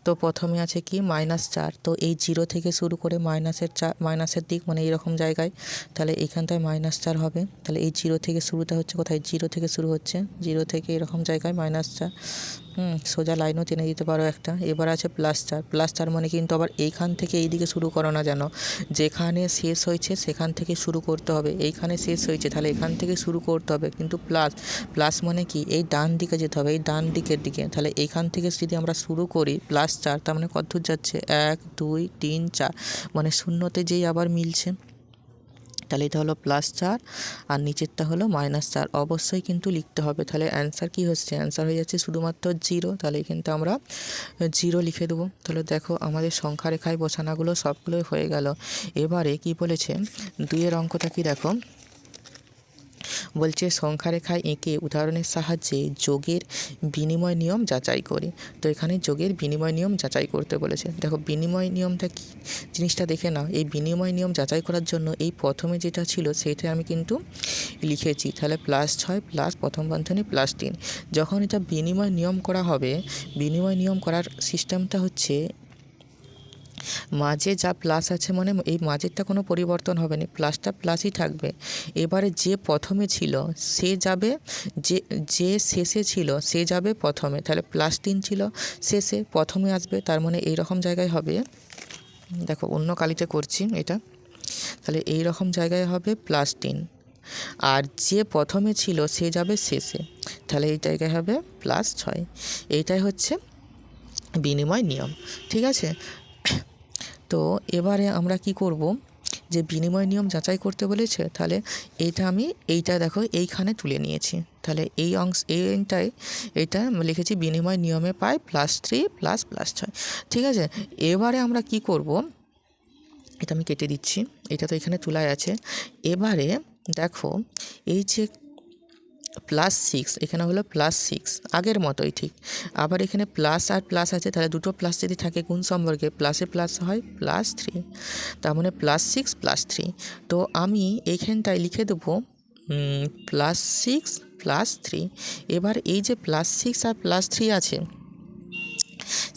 তো প্রথমে আছে কি -4, তো এই 0 থেকে শুরু করে মাইনাসের দিক মানে এইরকম জায়গায়, তাহলে এখানটায় -4 হবে। তাহলে এই 0 থেকে শুরুটা হচ্ছে কোথায়, 0 থেকে শুরু হচ্ছে, 0 থেকে এরকম জায়গায় -4। সোজা লাইনও টেনে দিতে পারো একটা। এবার আছে +4 মানে কিন্তু আবার এইখান থেকে এই দিকে শুরু করো না, যেন যেখানে শেষ হয়েছে সেখান থেকে শুরু করতে হবে। এইখানে শেষ হয়েছে তাহলে এখান থেকে শুরু করতে হবে, কিন্তু প্লাস মানে কি এই ডান দিকে যেতে হবে, এই ডান দিকের দিকে। তাহলে এইখান থেকে যদি আমরা শুরু করি +4, তার মানে কত দূর যাচ্ছে, 1 2 3 4, মানে শূন্যতে যেই আবার মিলছে। তাহলে এটা হলো +4 আর নিচেরটা হলো -4, অবশ্যই কিন্তু লিখতে হবে। তাহলে অ্যান্সার কি হচ্ছে, অ্যান্সার হয়ে যাচ্ছে শুধুমাত্র 0। তাহলে কিন্তু আমরা 0 লিখে দেবো। তাহলে দেখো আমাদের সংখ্যা রেখায় বসানোগুলো সবগুলোই হয়ে গেল। এবারে কি বলেছে 2-এর অঙ্কটা কি দেখো, বলছে সংখ্যা রেখায় এঁকে উদাহরণের সাহায্যে যোগের বিনিময় নিয়ম যাচাই করি। তো এখানে যোগের বিনিময় নিয়ম যাচাই করতে বলেছে। দেখো বিনিময় নিয়মটা কি জিনিসটা দেখে নাও। এই বিনিময় নিয়ম যাচাই করার জন্য এই প্রথমে যেটা ছিল সেইটা আমি কিন্তু লিখেছি। তাহলে +6 প্লাস প্রথম বন্ধনী +3। যখন এটা বিনিময় নিয়ম করা হবে, বিনিময় নিয়ম করার সিস্টেমটা হচ্ছে মাঝে যা প্লাস আছে মানে এই মাঝেরটা কোনো পরিবর্তন হবে না, প্লাসটা প্লাসই থাকবে। এবারে যে প্রথমে ছিল সে যাবে, যে শেষে ছিল সে যাবে প্রথমে। তাহলে +3 ছিল শেষে, প্রথমে আসবে, তার মানে এই রকম জায়গায় হবে। দেখো অন্য কালিতে করছি এটা। তাহলে এই রকম জায়গায় হবে +3, আর যে প্রথমে ছিল সে যাবে শেষে, তাহলে এই জায়গায় হবে +6। এইটাই হচ্ছে বিনিময় নিয়ম, ঠিক আছে। তো এবারে আমরা কি করব, যে বিনিময় নিয়ম যাচাই করতে বলেছে, তাহলে এইটা দেখো এইখানে তুলে নিয়েছি। তাহলে এইটা লিখেছি বিনিময় নিয়মে পাই +3 প্লাস +6, ঠিক আছে। এবারে আমরা কি করব, এটা আমি কেটে দিচ্ছি, এটা তো এখানে তোলাই আছে। এবারে দেখো এই যে +6, এখানে হলো +6 আগের মতোই ঠিক। আবার এখানে প্লাস আর প্লাস আছে, তাহলে দুটো প্লাস যদি থাকে গুণ সম্পর্কে, প্লাসে প্লাস হয় +3, তার মানে +6 +3। তো আমি এইখানটায় লিখে দেবো +6 +3। এবার এই যে +6 আর +3 আছে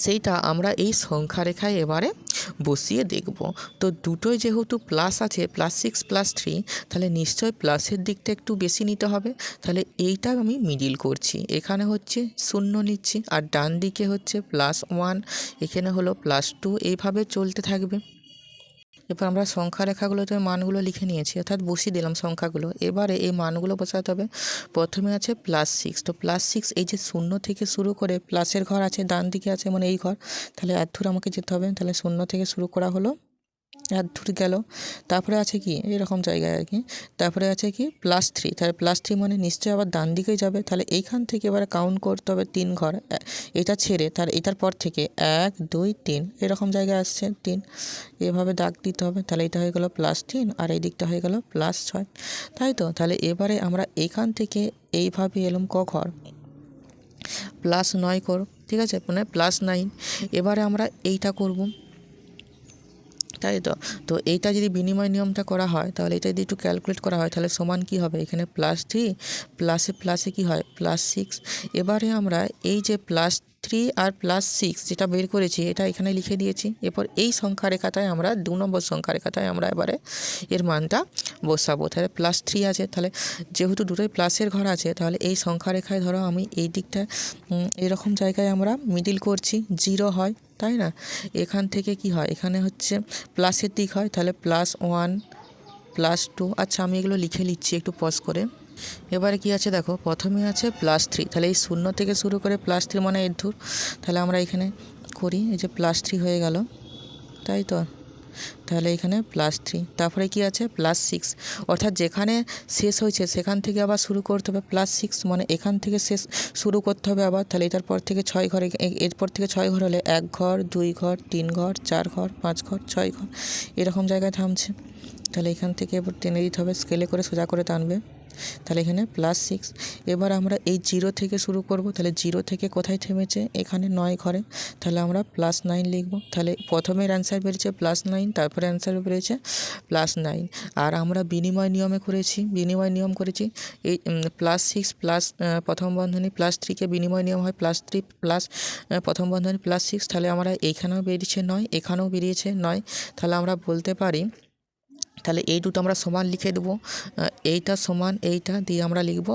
সেইটা আমরা এই সংখ্যা রেখায় এবারে বসিয়ে দেখব। তো দুটোই যেহেতু প্লাস আছে, +6 +3, তাহলে নিশ্চয়ই প্লাসের দিকটা একটু বেশি নিতে হবে। তাহলে এইটা আমি মিডিল করছি, এখানে হচ্ছে 0 নিচ্ছি, আর ডান দিকে হচ্ছে +1, এখানে হলো +2, এইভাবে চলতে থাকবে। এবার আমরা সংখ্যা রেখাগুলোতে মানগুলো লিখে নিয়েছি, অর্থাৎ বসিয়ে দিলাম সংখ্যাগুলো। এবারে এই মানগুলো বসাতে হবে। প্রথমে আছে +6, তো +6 এই যে 0 থেকে শুরু করে প্লাসের ঘর আছে ডান দিকে আছে, মানে এই ঘর, তাহলে এত দূর আমাকে যেতে হবে। তাহলে 0 থেকে শুরু করা হলো, এত দূর গেল। তারপরে আছে কি এরকম জায়গায় আর কি, তারপরে আছে কি +3, তাহলে +3 মানে নিশ্চয়ই আবার ডান দিকেই যাবে। তাহলে এইখান থেকে এবারে কাউন্ট করতে হবে 3 ঘর, এটা ছেড়ে, তার এটার পর থেকে 1 2 3 এরকম জায়গায় আসছে 3, এভাবে দাগ দিতে হবে। তাহলে এটা হয়ে গেল +3 আর এই দিকটা হয়ে গেল +6, তাই তো। তাহলে এবারে আমরা এখান থেকে এইভাবে এলাম ক ঘর, +9 ঘর, ঠিক আছে, মানে +9। এবারে আমরা এইটা করব, তাই তো। তো এইটা যদি বিনিময় নিয়মটা করা হয়, তাহলে এটা যদি একটু ক্যালকুলেট করা হয়, তাহলে সমান কি হবে, এখানে +3 প্লাসে প্লাসে কি হয় +6। এবারে আমরা এই যে +3 +3 আর +6 যেটা বের করেছি এটা এখানে লিখে দিয়েছি। এরপর এই সংখ্যা রেখাটায় আমরা 2 নম্বর সংখ্যা রেখাটায় আমরা এবারে এর মানটা বসাবো। তাহলে +3 আছে, তাহলে যেহেতু দুটোই প্লাসের ঘর আছে তাহলে এই সংখ্যা রেখায় ধরো আমি এই দিকটা এরকম জায়গায় আমরা মিডিল করছি, 0 হয় তাই না। এখান থেকে কি হয়, এখানে হচ্ছে প্লাসের দিক হয়, তাহলে +1 +2। আচ্ছা আমি এগুলো লিখে নিচ্ছি একটু পজ করে। এবারে কি আছে দেখো, প্রথমে আছে +3, তাহলে এই 0 থেকে শুরু করে +3 মানে এর দূর, তাহলে আমরা এখানে করি এই যে +3 হয়ে গেল, তাই তো। তাহলে এখানে +3, তারপরে কি আছে +6, অর্থাৎ যেখানে শেষ হয়েছে সেখান থেকে আবার শুরু করতে হবে। +6 মানে এখান থেকে শেষ শুরু করতে হবে আবার, তাহলে এটার পর থেকে 6 ঘর, এরপর থেকে 6 ঘর হলে 1 ঘর 2 ঘর 3 ঘর 4 ঘর 5 ঘর 6 ঘর এরকম জায়গায় থামছে। তাহলে এখান থেকে এবার টেনে দিতে হবে, স্কেলে করে সোজা করে টানবে। তাহলে এখানে +6। এবার আমরা এই 0 থেকে শুরু করব, তাহলে 0 থেকে কোথায় থেমেছে, এখানে 9 ঘরে, তাহলে আমরা +9 লিখব। তাহলে প্রথমের অ্যান্সার বেরিয়েছে +9, তারপরে অ্যান্সার বেরিয়েছে +9। আর আমরা বিনিময় নিয়মে করেছি, বিনিময় নিয়ম করেছি এই +6 প্লাস প্রথম বন্ধনী +3কে বিনিময় নিয়ম হয় +3 প্লাস প্রথম বন্ধনী +6, তাহলে আমরা এইখানেও বেরিয়েছে 9, এখানেও বেরিয়েছে 9। তাহলে আমরা বলতে পারি, তাহলে এই দুটো আমরা সমান লিখে দেবো, এইটা সমান এইটা দিয়ে আমরা লিখব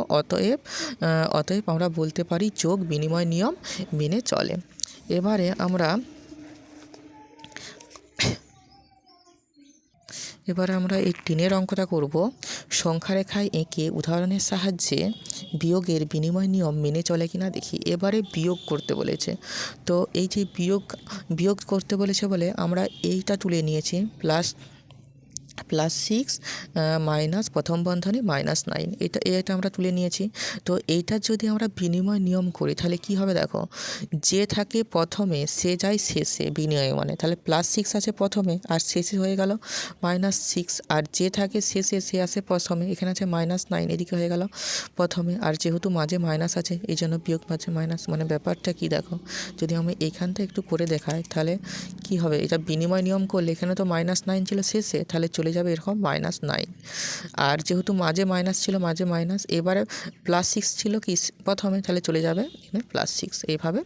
অতএব আমরা বলতে পারি যোগ বিনিময় নিয়ম মেনে চলে। এবারে আমরা এই 3 অঙ্কটা করব। সংখ্যা রেখায় এঁকে উদাহরণের সাহায্যে বিয়োগের বিনিময় নিয়ম মেনে চলে কিনা দেখি। এবারে বিয়োগ করতে বলেছে, তো এই যে বিয়োগ করতে বলেছে বলে আমরা এইটা তুলে নিয়েছি, +6 মাইনাস প্রথম বন্ধনী -9, এটা আমরা তুলে নিয়েছি। তো এইটার যদি আমরা বিনিময় নিয়ম করি তাহলে কি হবে দেখো, যে থাকে প্রথমে সে যায় শেষে বিনিময় মানে, তাহলে +6 আছে প্রথমে আর শেষে হয়ে গেল -6, আর যে থাকে শেষে সে আসে প্রথমে, এখানে আছে -9 এদিকে হয়ে গেল প্রথমে, আর যেহেতু মাঝে মাইনাস আছে এই জন্য বিয়োগ মাঝে মাইনাস। মানে ব্যাপারটা কি দেখো, যদি আমি এখানটা একটু করে দেখাই তাহলে কি হবে, এটা বিনিময় নিয়ম করলে এখানে তো -9 ছিল শেষে, তাহলে চলে যাবে এরকম -9, আর যেহেতু মাঝে মাইনাস ছিল মাঝে মাইনাস, এবারে +6 ছিল কি প্রথমে, তাহলে চলে যাবে এখানে +6। এইভাবে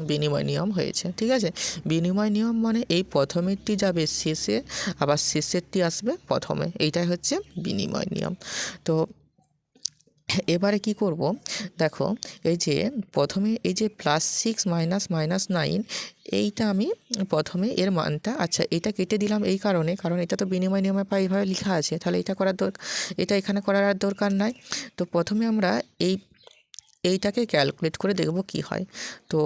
বিনিময় নিয়ম হয়েছে, ঠিক আছে। বিনিময় নিয়ম মানে এই প্রথমেরটি যাবে শেষে, আবার শেষেরটি আসবে প্রথমে, এইটাই হচ্ছে বিনিময় নিয়ম। তো এবারে কি করব দেখো, এই যে প্রথমে এই যে +6 মাইনাস -9, এইটা আমি প্রথমে এর মানটা, আচ্ছা এটা কেটে দিলাম এই কারণে, কারণ এটা তো বিনিময় নিয়মে প্রায় এইভাবে লেখা আছে, তাহলে এটা করার দরকার, এটা এখানে করার আর দরকার নাই। তো প্রথমে আমরা এইটাকে ক্যালকুলেট করে দেখব কি হয়। তো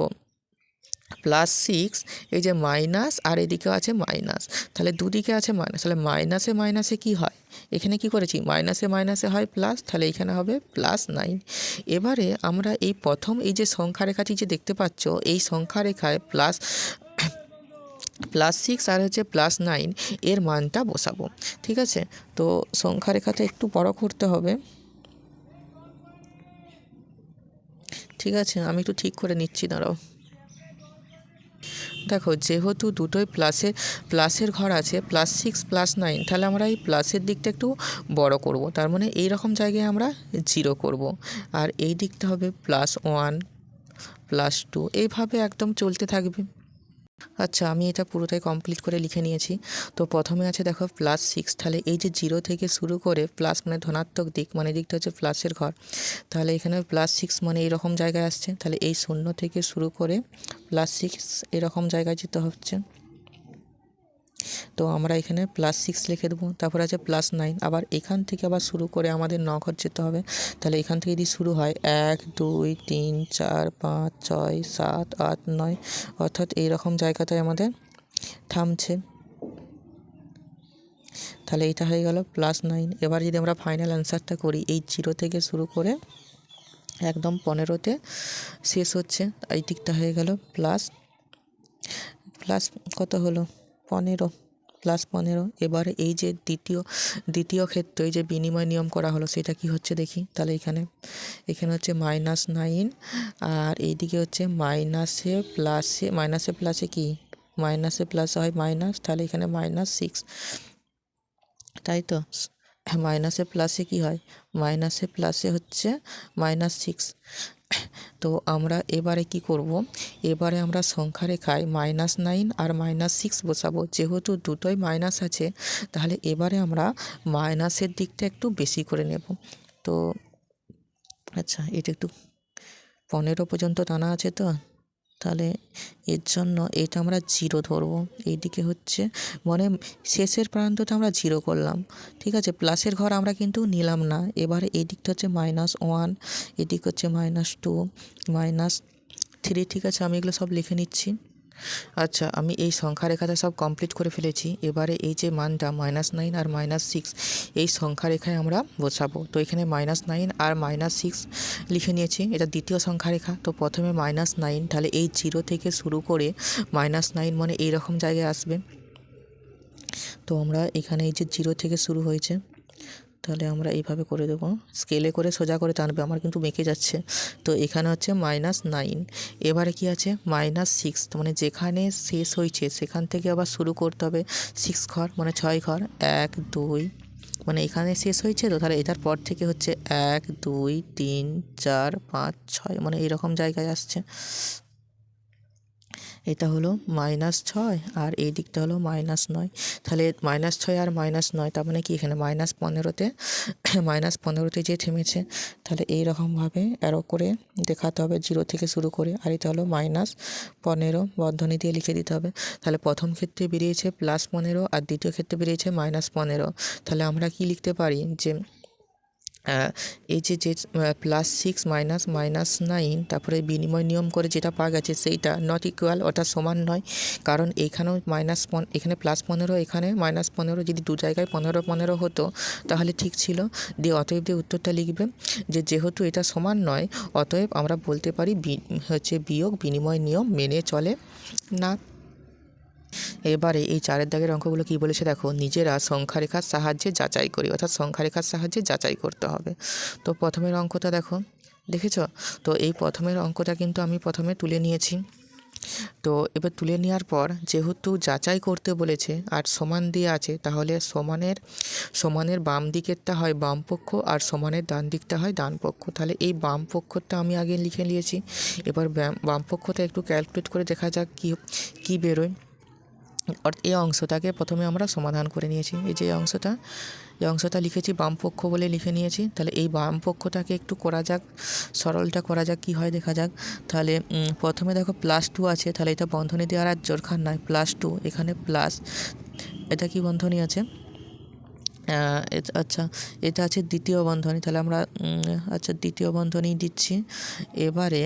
+6 এই যে মাইনাস আর এদিকেও আছে মাইনাস, তাহলে দুদিকে আছে মাইনাস, তাহলে মাইনাসে মাইনাসে কি হয়, এখানে কি করেছি মাইনাসে মাইনাসে হয় প্লাস, তাহলে এখানে হবে +9। এবারে আমরা এই প্রথম এই যে সংখ্যা রেখাটি যে দেখতে পাচ্ছ, এই সংখ্যা রেখায় +6 আর হচ্ছে +9 এর মানটা বসাবো, ঠিক আছে। তো সংখ্যা রেখাটা একটু বড় করতে হবে, ঠিক আছে, আমি একটু ঠিক করে নিচ্ছি, দাঁড়াও। দেখো যেহেতু দুটোই প্লাসের ঘর আছে, +6 +9, তাহলে আমরা এই প্লাসের দিকটা একটু বড় করব, তার মানে এই রকম জায়গায় আমরা 0 করব, আর এই দিকটা হবে +1 +2, এইভাবে একদম চলতে থাকবে। আচ্ছা আমি এটা পুরোটাই কমপ্লিট করে লিখে নিয়েছি। তো প্রথমে আছে দেখো +6, তাহলে এই যে 0 থেকে শুরু করে প্লাস মানে ধনাত্মক দিক, মানে দিকটা হচ্ছে প্লাসের ঘর, তাহলে এখানে +6 মানে এইরকম জায়গায় আসছে, তাহলে এই 0 থেকে শুরু করে +6 এরকম জায়গায় যেতে হচ্ছে। তো আমরা এখানে +6 লিখে দেবো, তারপর আছে +9, আবার এখান থেকে আবার শুরু করে আমাদের 9 ঘর যেতে হবে, তাহলে এখান থেকে যদি শুরু হয় 1 2 3 4 5 6 7 8 9, অর্থাৎ এইরকম জায়গাটায় আমাদের থামছে, তাহলে এইটা হয়ে গেল +9। এবার যদি আমরা ফাইনাল অ্যান্সারটা করি, এই 0 থেকে শুরু করে একদম 15তে শেষ হচ্ছে, এই দিকটা হয়ে গেল প্লাস কত হলো 15, +15। এবারে এই যে দ্বিতীয় ক্ষেত্রে এই যে বিনিময় নিয়ম করা হলো সেটা কি হচ্ছে দেখি, তাহলে এখানে হচ্ছে -9, আর এইদিকে হচ্ছে মাইনাসে প্লাসে কি মাইনাসে প্লাসে হয় মাইনাস, তাহলে এখানে -6, তাই তো। মাইনাসে প্লাসে কি হয়, মাইনাসে প্লাসে হচ্ছে -6, তো আমরা এবারে কি করব, এবারে আমরা সংখ্যা রেখায় -9 আর -6 বসাবো। যেহেতু দুটোই মাইনাস আছে, তাহলে এবারে আমরা মাইনাসের দিকটা একটু বেশি করে নেব। তো আচ্ছা, এটা একটু 15 পর্যন্ত টানা আছে, তো তাহলে এর জন্য এটা আমরা 0 ধরবো। এইদিকে হচ্ছে মানে শেষের প্রান্তটা আমরা 0 করলাম, ঠিক আছে। প্লাসের ঘর আমরা কিন্তু নিলাম না। এবারে এই দিকটা হচ্ছে -1, এদিক হচ্ছে -2, -3, ঠিক আছে। আমি এগুলো সব লিখে নিচ্ছি। আচ্ছা, আমি এই সংখ্যা রেখাটা সব কমপ্লিট করে ফেলেছি। এবারে এই যে মানটা -9 আর -6 এই সংখ্যা রেখায় আমরা বসাবো। তো এখানে -9 আর -6 লিখে নিয়েছি, এটা দ্বিতীয় সংখ্যা রেখা। তো প্রথমে -9, তাহলে এই 0 থেকে শুরু করে -9 মানে এইরকম জায়গায় আসবে। তো আমরা এখানে এই যে 0 থেকে শুরু হয়েছে, তাহলে আমরা এইভাবে করে দেবো, স্কেলে করে সোজা করে টানবে, আমার কিন্তু বেঁকে যাচ্ছে। তো এখানে হচ্ছে -9, এবারে কি আছে -6, মানে যেখানে শেষ হয়েছে সেখান থেকে আবার শুরু করতে হবে 6 ঘর, মানে 6 ঘর, 1 2, মানে এখানে শেষ হয়েছে। তো তাহলে এটার পর থেকে হচ্ছে 1 2 3 4 5 6, মানে এরকম জায়গায় আসছে। এটা হলো -6 আর এই দিকটা হলো -9। তাহলে -6 আর -9, তার মানে কি এখানে -15তে -15তে যে থেমেছে। তাহলে এইরকমভাবে অ্যারো করে দেখাতে হবে 0 থেকে শুরু করে। আর এটা হলো -15 বন্ধনী দিয়ে লিখে দিতে হবে। তাহলে প্রথম ক্ষেত্রে বেরিয়েছে +15 আর দ্বিতীয় ক্ষেত্রে বেরিয়েছে -15। তাহলে আমরা কি লিখতে পারি যে এই যে +6 -9, তারপরে বিনিময় নিয়ম করে যেটা পাওয়া গেছে সেইটা নট ইকুয়াল, ওটা সমান নয়। কারণ এইখানেও এখানে +15, এখানে -15, যদি দু জায়গায় 15 15 হতো তাহলে ঠিক ছিল। দিয়ে অতএব দিয়ে উত্তরটা লিখবে যে যেহেতু এটা সমান নয়, অতএব আমরা বলতে পারি বিয়োগ বিনিময় নিয়ম মেনে চলে না। এবারে এই 4 দাগের অঙ্কগুলো কি বলেছে দেখো, নিজেরা সংখ্যা রেখার সাহায্যে যাচাই করি, অর্থাৎ সংখ্যা রেখার সাহায্যে যাচাই করতে হবে। তো প্রথমের অঙ্কটা দেখো, দেখেছো? তো এই প্রথমের অঙ্কটা কিন্তু আমি প্রথমে তুলে নিয়েছি। তো এবার তুলে নেওয়ার পর যেহেতু যাচাই করতে বলেছে আর সমান দিয়ে আছে, তাহলে সমানের বাম দিকেরটা হয় বাম পক্ষ আর সমানের ডান দিকটা হয় ডান পক্ষ। তাহলে এই বাম পক্ষটা আমি আগে লিখে নিয়েছি। এবার বাম পক্ষটা একটু ক্যালকুলেট করে দেখা যাক কি বেরোয়। এই অংশটাকে প্রথমে আমরা সমাধান করে নিয়েছি। এই যে অংশটা লিখেছি বাম পক্ষ বলে লিখে নিয়েছি। তাহলে এই বাম পক্ষটাকে একটু করা যাক, সরলটা করা যাক, কি হয় দেখা যাক। তাহলে প্রথমে দেখো +2 আছে, তাহলে এটা বন্ধনী দেওয়ার আর দরকার নাই। +2, এখানে প্লাস, এটা কি বন্ধনী আছে? আচ্ছা, এটা আছে দ্বিতীয় বন্ধনী। তাহলে আমরা আচ্ছা দ্বিতীয় বন্ধনী দিচ্ছি। এবারে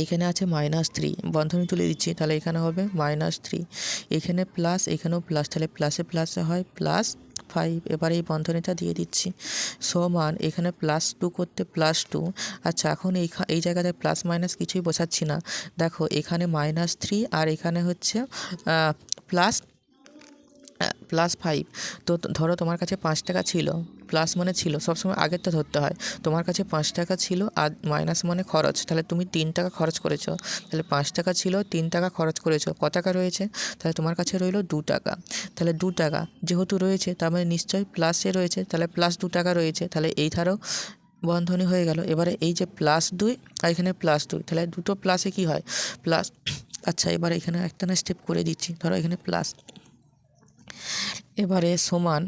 এখানে আছে -3, বন্ধনী তুলে দিচ্ছি। তাহলে এখানে হবে -3, এখানে প্লাস, এখানেও প্লাস, তাহলে প্লাসে প্লাসে হয় +5। এবার এই বন্ধনীটা দিয়ে দিচ্ছি সমান, এখানে +2 করতে +2। আচ্ছা, এখন এই জায়গাতে প্লাস মাইনাস কিছুই বসাচ্ছি না। দেখো এখানে -3 আর এখানে হচ্ছে +5। তো ধরো তোমার কাছে 5 টাকা ছিল, প্লাস মানে ছিল, সবসময় আগেরটা ধরতে হয়। তোমার কাছে 5 টাকা ছিল আর মাইনাস মানে খরচ, তাহলে তুমি 3 টাকা খরচ করেছো। তাহলে 5 টাকা ছিল, 3 টাকা খরচ করেছো, কত টাকা রয়েছে? তাহলে তোমার কাছে রইলো 2 টাকা। তাহলে 2 টাকা যেহেতু রয়েছে, তার মানে নিশ্চয়ই প্লাসে রয়েছে, তাহলে +2 টাকা রয়েছে। তাহলে এই ধারও বন্ধনী হয়ে গেল। এবারে এই যে +2 আর এখানে +2, তাহলে দুটো প্লাসে কি হয় প্লাস। আচ্ছা, এবারে এখানে একটা না স্টেপ করে দিচ্ছি। ধরো এখানে প্লাস, এবারে সমান,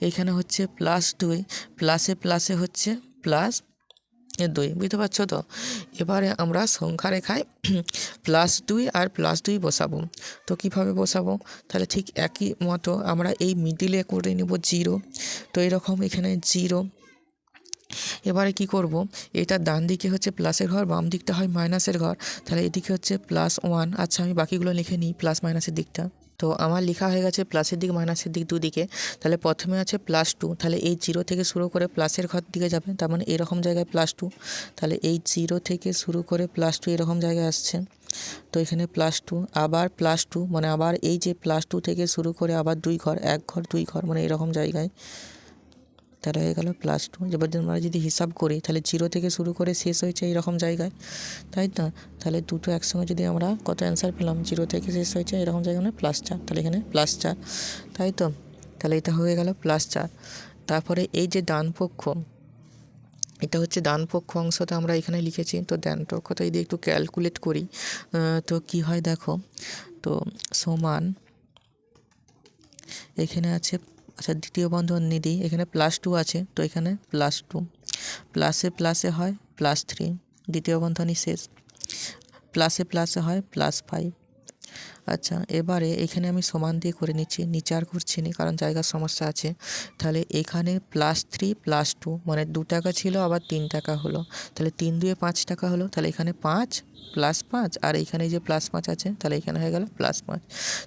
এখানে হচ্ছে +2, প্লাসে প্লাসে হচ্ছে +2, বুঝতে পারছো তো? এবারে আমরা সংখ্যা রেখায় +2 আর +2 বসাবো। তো কীভাবে বসাবো? তাহলে ঠিক একই মতো আমরা এই মিডিলে করে নেব 0। তো এরকম এখানে 0। এবারে কি করব, এটা ডান দিকে হচ্ছে প্লাসের ঘর, বাম দিকটা হয় মাইনাসের ঘর। তাহলে এদিকে হচ্ছে +1। আচ্ছা, আমি বাকিগুলো লিখে নিই প্লাস মাইনাসের দিকটা। তো আমার লেখা হয়ে গেছে প্লাসের দিক মাইনাসের দিক দুদিকে। তাহলে প্রথমে আছে +2, তাহলে এই 0 থেকে শুরু করে প্লাসের ঘর দিকে যাবে, তার মানে এরকম জায়গায় +2। তাহলে এই 0 থেকে শুরু করে +2 এরকম জায়গায় আসছে। তো এখানে +2, আবার +2, মানে আবার এই যে +2 থেকে শুরু করে আবার 2 ঘর, 1 ঘর 2 ঘর, মানে এরকম জায়গায়। তাহলে হয়ে গেল +2। এবার আমরা যদি হিসাব করি, তাহলে 0 থেকে শুরু করে শেষ হয়েছে এইরকম জায়গায়, তাই তো? তাহলে দুটো একসঙ্গে যদি আমরা কত অ্যান্সার পেলাম, 0 থেকে শেষ হয়েছে এরকম জায়গায়, মানে +4। তাহলে এখানে +4, তাই তো? তাহলে এটা হয়ে গেল +4। তারপরে এই যে ডান পক্ষ, এটা হচ্ছে ডান পক্ষ অংশটা আমরা এখানে লিখেছি। তো ডান পক্ষটা যদি একটু ক্যালকুলেট করি তো কি হয় দেখো, তো সমান এখানে আছে, আচ্ছা দ্বিতীয় বন্ধন নিদি এখানে +2 আছে, তো এখানে +2 প্লাসে প্লাসে হয় +3, দ্বিতীয় বন্ধনী শেষ, প্লাসে প্লাসে হয় +5। আচ্ছা এবারে এখানে আমি সমান দিয়ে করে নিচ্ছি, নিচে আর করছি না কারণ জায়গার সমস্যা আছে। তাহলে এখানে +3 +2 মানে 2 টাকা ছিল আবার 3 টাকা হলো, তাহলে 3 2 5 টাকা হলো। তাহলে এখানে 5 +5 আর এখানে যে +5 আছে তাহলে এখানে হয়ে গেল +5।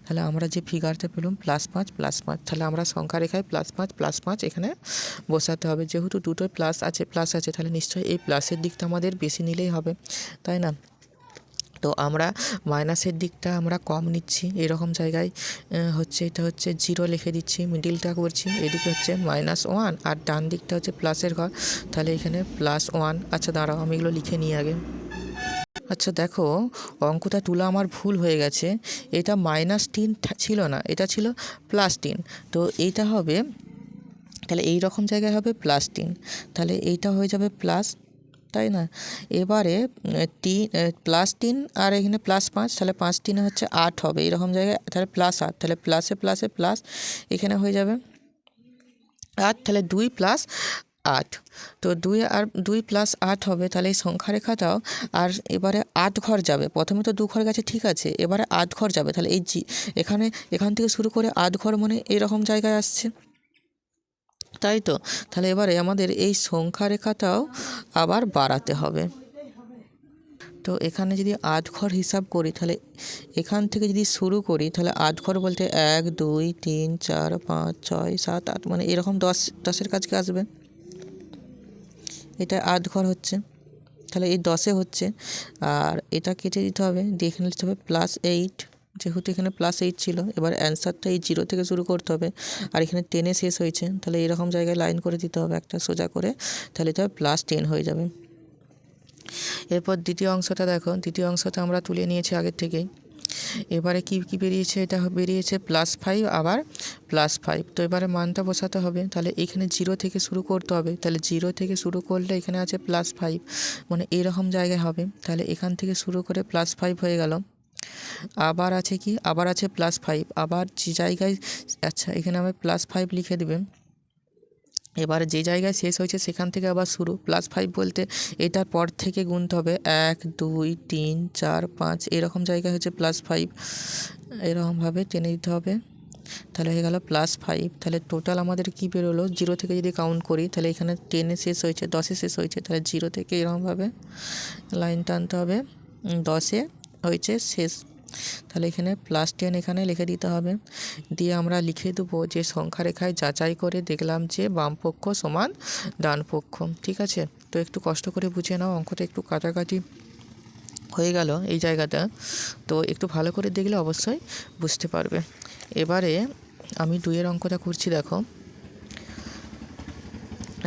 তাহলে আমরা যে ফিগারটা পেলাম +5 +5, তাহলে আমরা সংখ্যা রেখায় +5 +5 এখানে বসাতে হবে। যেহেতু দুটোই প্লাস আছে তাহলে নিশ্চয়ই এই প্লাসের দিকটা আমাদের বেশি নিলেই হবে, তাই না? তো আমরা মাইনাসের দিকটা আমরা কম নিচ্ছি, এরকম জায়গায় হচ্ছে এটা হচ্ছে 0 লিখে দিচ্ছি, মিডিলটা করছি, এদিকে হচ্ছে -1 আর ডান দিকটা হচ্ছে প্লাসের ঘর, তাহলে এখানে +1। আচ্ছা দাঁড়াও আমি এগুলো লিখে নিই আগে। আচ্ছা দেখো অঙ্কটা তুলা আমার ভুল হয়ে গেছে, এটা -3 ছিল না, এটা ছিল +3। তো এইটা হবে, তাহলে এই রকম জায়গায় হবে +3, তাহলে এইটা হয়ে যাবে প্লাস, তাই না? এবারে +3 আর এখানে +5, তাহলে 5 3 হচ্ছে 8 হবে এরকম জায়গায়, তাহলে +8, তাহলে প্লাসে প্লাসে প্লাস এখানে হয়ে যাবে 8, তাহলে 2 + 8, তো 2 আর 2 + 8 হবে। তাহলে এই সংখ্যা রেখাটাও আর এবারে 8 ঘর যাবে, প্রথমে তো 2 ঘর গেছে ঠিক আছে, এবারে 8 ঘর যাবে, তাহলে এই এখান থেকে শুরু করে 8 ঘর মানে এরকম জায়গায় আসছে, তাই তো? তাহলে এবারে আমাদের এই সংখ্যা রেখাটাও আবার বাড়াতে হবে। তো এখানে যদি 8 ঘর হিসাব করি তাহলে এখান থেকে যদি শুরু করি তাহলে 8 ঘর বলতে 1 2 3 4 5 6 7 8 মানে এরকম 10-এর কাছকে আসবে, এটা 8 ঘর হচ্ছে, তাহলে এই 10-এ হচ্ছে। আর এটা কেটে দিতে হবে, দিয়ে এখানে লিখতে হবে +8, যেহেতু এখানে +8 ছিল, এবার অ্যান্সারটা এই 0 থেকে শুরু করতে হবে, আর এখানে 10-এ শেষ হয়েছে, তাহলে এরকম জায়গায় লাইন করে দিতে হবে একটা সোজা করে, তাহলে এটা +10 হয়ে যাবে। এরপর দ্বিতীয় অংশটা দেখো, দ্বিতীয় অংশটা আমরা তুলে নিয়েছি আগের থেকেই। এবারে কি বেরিয়েছে, এটা বেরিয়েছে +5 আবার +5, তো এবারে মানটা বসাতে হবে। তাহলে এখানে 0 থেকে শুরু করতে হবে, তাহলে 0 থেকে শুরু করলে এখানে আছে +5 মানে এরকম জায়গায় হবে, তাহলে এখান থেকে শুরু করে +5 হয়ে গেল। আবার আছে কি, আবার আছে +5, আবার যে জায়গায়, আচ্ছা এখানে আমরা +5 লিখে দেবেন। এবার যে জায়গায় শেষ হয়েছে সেখান থেকে আবার শুরু, +5 বলতে এটার পর থেকে গুনতে হবে 1 2 3 4 5 এরকম জায়গায় হচ্ছে +5, এরকমভাবে টেনে দিতে হবে, তাহলে হয়ে গেল +5। তাহলে টোটাল আমাদের কি বেরোলো, 0 থেকে যদি কাউন্ট করি তাহলে এখানে 10-এ শেষ হয়েছে, 10-এ শেষ হয়েছে, তাহলে 0 থেকে এরকমভাবে লাইন টানতে হবে, 10-এ হয়েছে শেষ, তাহলে এখানে +10 এখানে লিখে দিতে হবে। দিয়ে আমরা লিখে দেবো যে সংখ্যা রেখায় যাচাই করে দেখলাম যে বাম পক্ষ সমান ডান পক্ষ, ঠিক আছে? তো একটু কষ্ট করে বুঝে নাও, অঙ্কটা একটু কাটাকাটি হয়ে গেল এই জায়গাটা, তো একটু ভালো করে দেখলে অবশ্যই বুঝতে পারবে। এবারে আমি 2-এর অঙ্কটা করছি দেখো।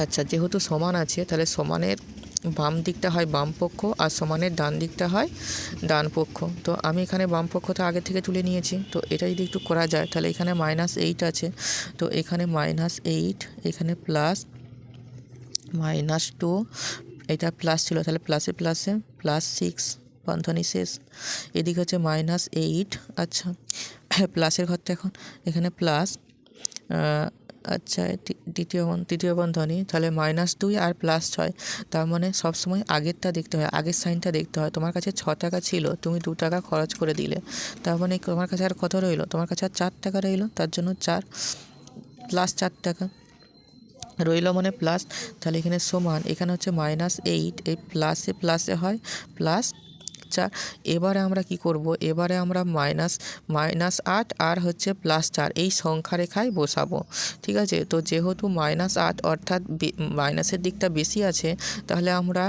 আচ্ছা যেহেতু সমান আছে তাহলে সমানের বাম দিকটা হয় বাম পক্ষ আর সমানের ডান দিকটা হয় ডান পক্ষ, তো আমি এখানে বাম পক্ষটা আগে থেকে তুলে নিয়েছি। তো এটা যদি একটু করা যায় তাহলে এখানে -8 আছে, তো এখানে -8, এখানে +2, এটা প্লাস ছিল তাহলে প্লাসে প্লাসে +6 বন্ধনী শেষ, এদিকে হচ্ছে -8। আচ্ছা প্লাসের ঘরটা এখন এখানে প্লাস, আচ্ছা তৃতীয় বন্ধনী, তাহলে -2 আর +6, তার মানে সবসময় আগেরটা দেখতে হয়, আগের সাইনটা দেখতে হয়। তোমার কাছে 6 টাকা ছিল, তুমি 2 টাকা খরচ করে দিলে, তার মানে তোমার কাছে আর কত রইলো, তোমার কাছে আর 4 টাকা রইলো, তার জন্য 4 + 4 টাকা রইলো মানে প্লাস, তাহলে এখানে সমান, এখানে হচ্ছে -8, এই প্লাসে প্লাসে হয় +4। এবারে আমরা কি করব, এবারে আমরা -8 আর হচ্ছে +4 এই সংখ্যা রেখায় বসাবো, ঠিক আছে? তো যেহেতু -8 অর্থাৎ মাইনাসের দিকটা বেশি আছে, তাহলে আমরা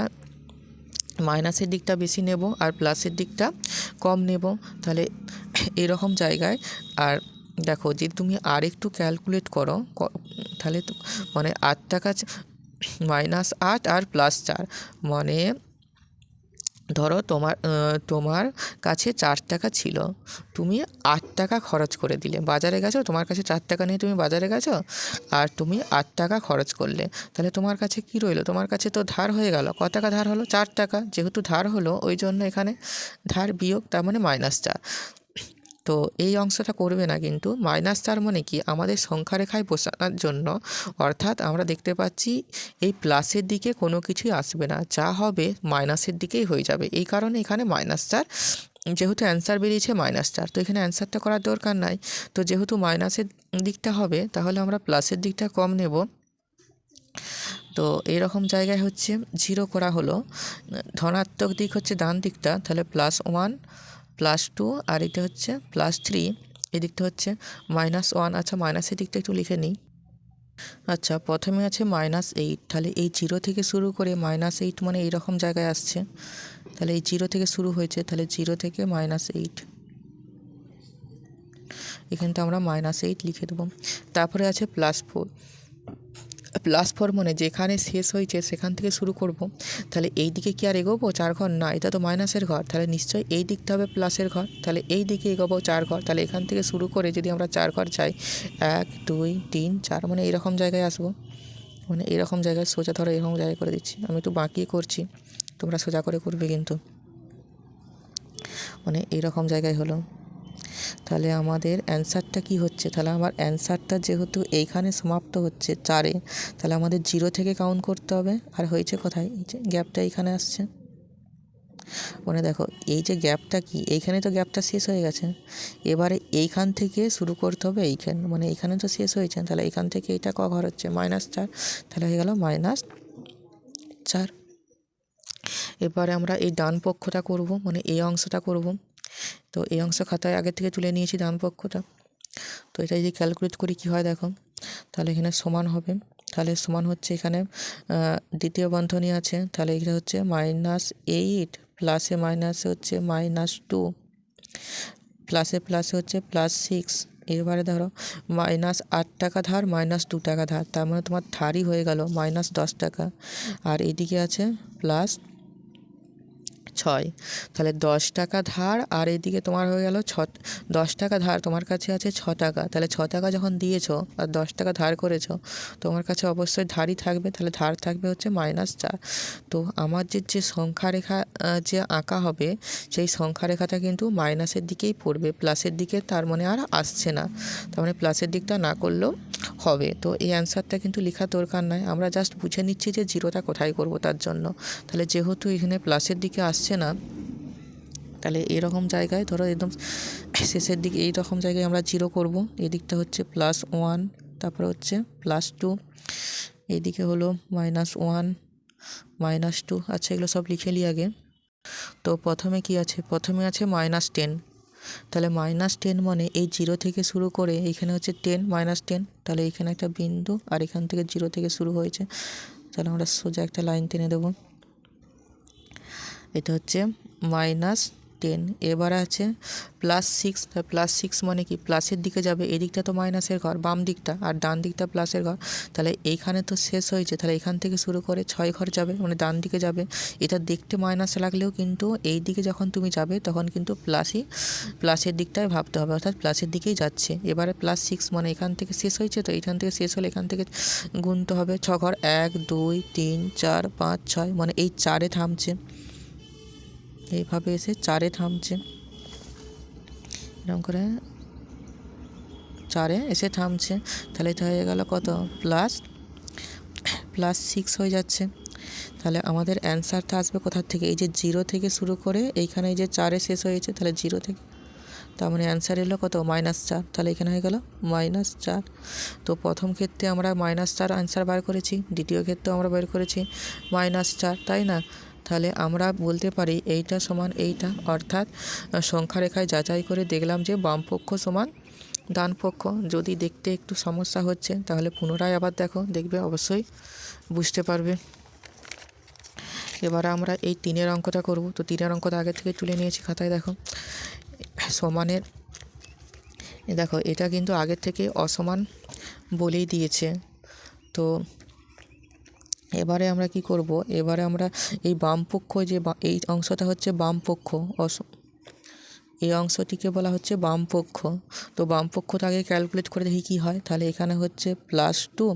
মাইনাসের দিকটা বেশি নেব আর প্লাসের দিকটা কম নেব, তাহলে এরকম জায়গায়। আর দেখো যদি তুমি আর একটু ক্যালকুলেট করো তাহলে মানে 8 টাকা -8 আর +4 মানে ধরো তোমার কাছে 4 টাকা ছিল, তুমি 8 টাকা খরচ করে দিলে। বাজারে গেছো, তোমার কাছে 4 টাকা নিয়ে তুমি বাজারে গেছো আর তুমি 8 টাকা খরচ করলে, তাহলে তোমার কাছে কি রইলো? তোমার কাছে তো ধার হয়ে গেল। কত টাকা ধার হলো? 4 টাকা। যেহেতু ধার হলো ওই জন্য এখানে ধার বিয়োগ, তার মানে -4। তো এই অংশটা করবে না, কিন্তু -4 মানে কি, আমাদের সংখ্যা রেখায় বসানোর জন্য, অর্থাৎ আমরা দেখতে পাচ্ছি এই প্লাসের দিকে কোনো কিছুই আসবে না, যা হবে মাইনাসের দিকেই হয়ে যাবে। এই কারণে এখানে -4, যেহেতু অ্যান্সার বেরিয়েছে -4, তো এখানে অ্যান্সারটা করার দরকার নাই। তো যেহেতু মাইনাসের দিকটা হবে, তাহলে আমরা প্লাসের দিকটা কম নেব। তো এইরকম জায়গায় হচ্ছে 0 করা হলো। ধনাত্মক দিক হচ্ছে ডান দিকটা, তাহলে +1 +2 আর এটা হচ্ছে +3, এদিকটা হচ্ছে -1। আচ্ছা, মাইনাসের দিকটা একটু লিখে নিই। আচ্ছা, প্রথমে আছে -8, তাহলে এই 0 থেকে শুরু করে -8 মানে এইরকম জায়গায় আসছে। তাহলে এই 0 থেকে শুরু হয়েছে, তাহলে 0 থেকে -8, এখানটা আমরা -8 লিখে দেবো। তারপরে আছে +4 মানে যেখানে শেষ হয়েছে সেখান থেকে শুরু করব। তাহলে এই দিকে কি আর এগোবো 4 ঘর? না, এটা তো মাইনাসের ঘর, তাহলে নিশ্চয়ই এই দিকটা হবে প্লাসের ঘর। তাহলে এই দিকে এগোবো 4 ঘর, তাহলে এখান থেকে শুরু করে যদি আমরা 4 ঘর যাই, 1 2 3 4 মানে এরকম জায়গায় আসবো। মানে এরকম জায়গায় সোজা, ধরো এরকম জায়গায় করে দিচ্ছি, আমি একটু বাঁকিয়ে করছি, তোমরা সোজা করে করবে কিন্তু। মানে এরকম জায়গায় হলো। তাহলে আমাদের অ্যান্সারটা কি হচ্ছে? তাহলে আমার অ্যান্সারটা যেহেতু এইখানে সমাপ্ত হচ্ছে 4-এ, তাহলে আমাদের 0 থেকে কাউন্ট করতে হবে। আর হয়েছে কোথায়? এই যে গ্যাপটা এইখানে আসছে। মানে দেখো এই যে গ্যাপটা, কি এইখানে তো গ্যাপটা শেষ হয়ে গেছে, এবারে এইখান থেকে শুরু করতে হবে। এইখানে মানে এইখানে তো শেষ হয়েছে, তাহলে এইখান থেকে এইটা ক ঘর হচ্ছে? -4, তাহলে হয়ে গেল -4। এবারে আমরা এই ডান পক্ষটা করব, মানে এই অংশটা করব। তো এই অংশ খাতায় আগে থেকে তুলে নিয়েছি ডান পক্ষটা। তো এটা যদি ক্যালকুলেট করি কি হয় দেখো, তাহলে এখানে সমান হবে। তাহলে সমান হচ্ছে, এখানে দ্বিতীয় বন্ধনী আছে, তাহলে এটা হচ্ছে -8 প্লাসে মাইনাসে হচ্ছে -2, প্লাসে প্লাসে হচ্ছে +6। এবারে ধরো -8 টাকা ধার, -2 টাকা ধার, তার মানে তোমার ধারই হয়ে গেল -10 টাকা। আর এদিকে আছে +6, তাহলে 10 টাকা ধার, আর এদিকে তোমার হয়ে গেল 10 টাকা ধার, তোমার কাছে আছে 6 টাকা। তাহলে 6 টাকা যখন দিয়েছো আর 10 টাকা ধার করেছো, তোমার কাছে অবশ্যই ধারই থাকবে, তাহলে ধার থাকবে হচ্ছে -4। তো আমার যে সংখ্যা রেখা যে আঁকা হবে, সেই সংখ্যা রেখাটা কিন্তু মাইনাসের দিকেই পড়বে, প্লাসের দিকে তার মানে আর আসছে না। তার মানে প্লাসের দিকটা না করলেও হবে। তো এই অ্যান্সারটা কিন্তু লেখার দরকার নাই, আমরা জাস্ট বুঝে নিচ্ছি যে 0টা কোথায় করব তার জন্য। তাহলে যেহেতু এখানে প্লাসের দিকে আসছে না, তাহলে এরকম জায়গায় ধরো একদম শেষের দিকে এইরকম জায়গায় আমরা 0 করব। এদিকটা হচ্ছে +1, তারপরে হচ্ছে +2, এইদিকে হলো -1 -2। আচ্ছা, এগুলো সব লিখে নিই আগে। তো প্রথমে কি আছে? প্রথমে আছে -10, তাহলে -10 মানে এই 0 থেকে শুরু করে এইখানে হচ্ছে 10 -10, তাহলে এইখানে একটা বিন্দু, আর এখান থেকে 0 থেকে শুরু হয়েছে, তাহলে আমরা সোজা একটা লাইন টেনে দেবো। এটা হচ্ছে -10। এবার আছে +6, +6 মানে কি, প্লাসের দিকে যাবে। এদিকটা তো মাইনাসের ঘর, বাম দিকটা, আর ডান দিকটা প্লাসের ঘর। তাহলে এইখানে তো শেষ হয়েছে, তাহলে এখান থেকে শুরু করে 6 ঘর যাবে, মানে ডান দিকে যাবে। এটা দেখতে মাইনাস লাগলেও কিন্তু এই দিকে যখন তুমি যাবে তখন কিন্তু প্লাসের দিকটাই ভাবতে হবে, অর্থাৎ প্লাসের দিকেই যাচ্ছে। এবারে +6 মানে এখান থেকে শেষ হয়েছে, তো এখান থেকে শেষ হলে এখান থেকে গুনতে হবে 6 ঘর, 1 2 3 4 5 6, মানে এই 4-এ থামছে, এইভাবে এসে 4-এ থামছে, এরকম করে 4-এ এসে থামছে। তাহলে এটা হয়ে গেল কত? +6 হয়ে যাচ্ছে। তাহলে আমাদের অ্যান্সারটা আসবে কোথা থেকে? এই যে 0 থেকে শুরু করে এইখানে এই যে 4-এ শেষ হয়েছে, তাহলে 0 থেকে, তার মানে অ্যান্সার এলো কত? -4। তাহলে এখানে হয়ে গেল -4। তো প্রথম ক্ষেত্রে আমরা -4 অ্যান্সার বার করেছি, দ্বিতীয় ক্ষেত্রেও আমরা বের করেছি -4, তাই না? তাহলে আমরা বলতে পারি এইটা সমান এইটা, অর্থাৎ সংখ্যা রেখায় যাচাই করে দেখলাম যে বাম পক্ষ সমান ডান পক্ষ। যদি দেখতে একটু সমস্যা হচ্ছে তাহলে পুনরায় আবার দেখো, দেখবে অবশ্যই বুঝতে পারবে। এবার আমরা এই 3-এর অঙ্কটা করব। তো 3-এর অঙ্কটা আগে থেকে তুলে নিয়েছি খাতায়, দেখো সমানের, দেখো এটা কিন্তু আগের থেকে অসমান বলেই দিয়েছে। তো এবারে আমরা কি করব, এবারে আমরা এই বাম পক্ষ যে এই অংশটা হচ্ছে বাম পক্ষ, এই অংশটিকে বলা হচ্ছে বাম পক্ষ। তো বাম পক্ষটা আগে ক্যালকুলেট করে দেখি কী হয়। তাহলে এখানে হচ্ছে +2,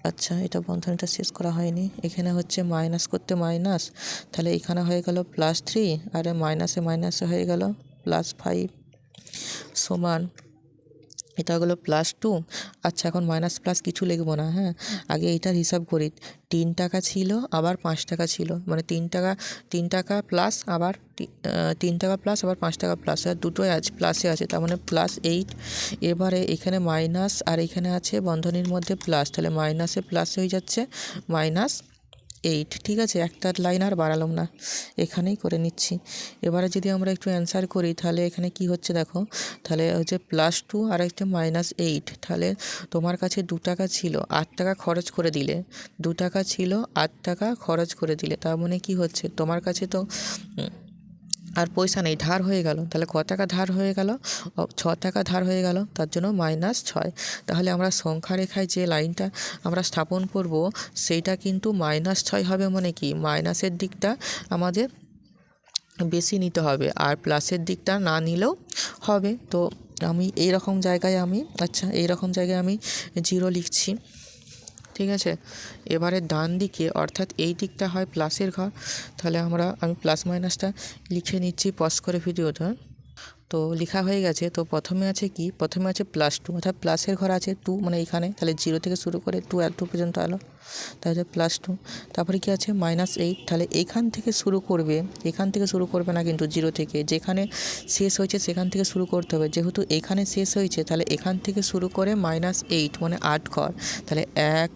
আচ্ছা এটা বন্ধনীটা শেষ করা হয়নি, এখানে হচ্ছে মাইনাস করতে মাইনাস, তাহলে এখানে হয়ে গেল +3, আর মাইনাসে মাইনাসে হয়ে গেল +5 সমান এটা হলো +2। আচ্ছা এখন মাইনাস প্লাস কিছু লিখবো না, হ্যাঁ আগে এইটার হিসাব করি। 3 টাকা ছিল আবার 5 টাকা ছিল, মানে 3 টাকা প্লাস আবার 3 টাকা প্লাস আবার 5 টাকা প্লাস, আর দুটোই আছে প্লাসে আছে, তার মানে +8। এবারে এখানে মাইনাস আর এখানে আছে বন্ধনীর মধ্যে প্লাস, তাহলে মাইনাসে প্লাস হয়ে যাচ্ছে -8। ঠিক আছে, একটা লাইন আর বাড়ালাম না, এখানেই করে নিচ্ছি। এবারে যদি আমরা একটু অ্যান্সার করি তাহলে এখানে কি হচ্ছে দেখো, তাহলে হচ্ছে +2 আর একটা -8। তাহলে তোমার কাছে 2 টাকা ছিল, 8 টাকা খরচ করে দিলে, 2 টাকা ছিল 8 টাকা খরচ করে দিলে, তার মানে কি হচ্ছে তোমার কাছে তো আর পয়সা নেই, ধার হয়ে গেল। তাহলে ক টাকা ধার হয়ে গেল, 6 টাকা ধার হয়ে গেল, তার জন্য -6। তাহলে আমরা সংখ্যা রেখায় যে লাইনটা আমরা স্থাপন করব সেইটা কিন্তু -6 হবে, মানে কি মাইনাসের দিকটা আমাদের বেশি নিতে হবে আর প্লাসের দিকটা না নিলেও হবে। তো আমি এই রকম জায়গায় আমি 0 লিখছি। ঠিক আছে, এবারে ডান দিকে অর্থাৎ এই দিকটা হয় প্লাসের ঘর, তাহলে আমি প্লাস মাইনাসটা লিখে নিচ্ছি পজ করে ভিডিওটা। তো লেখা হয়ে গেছে। তো প্রথমে আছে +2, অর্থাৎ প্লাসের ঘর আছে 2, মানে এখানে তাহলে 0 থেকে শুরু করে 2 পর্যন্ত এলো, তাহলে +2। তারপরে কি আছে -8, তাহলে এখান থেকে শুরু করবে না কিন্তু 0 থেকে, যেখানে শেষ হয়েছে সেখান থেকে শুরু করতে হবে। যেহেতু এখানে শেষ হয়েছে তাহলে এখান থেকে শুরু করে -8 মানে 8 ঘর, তাহলে 1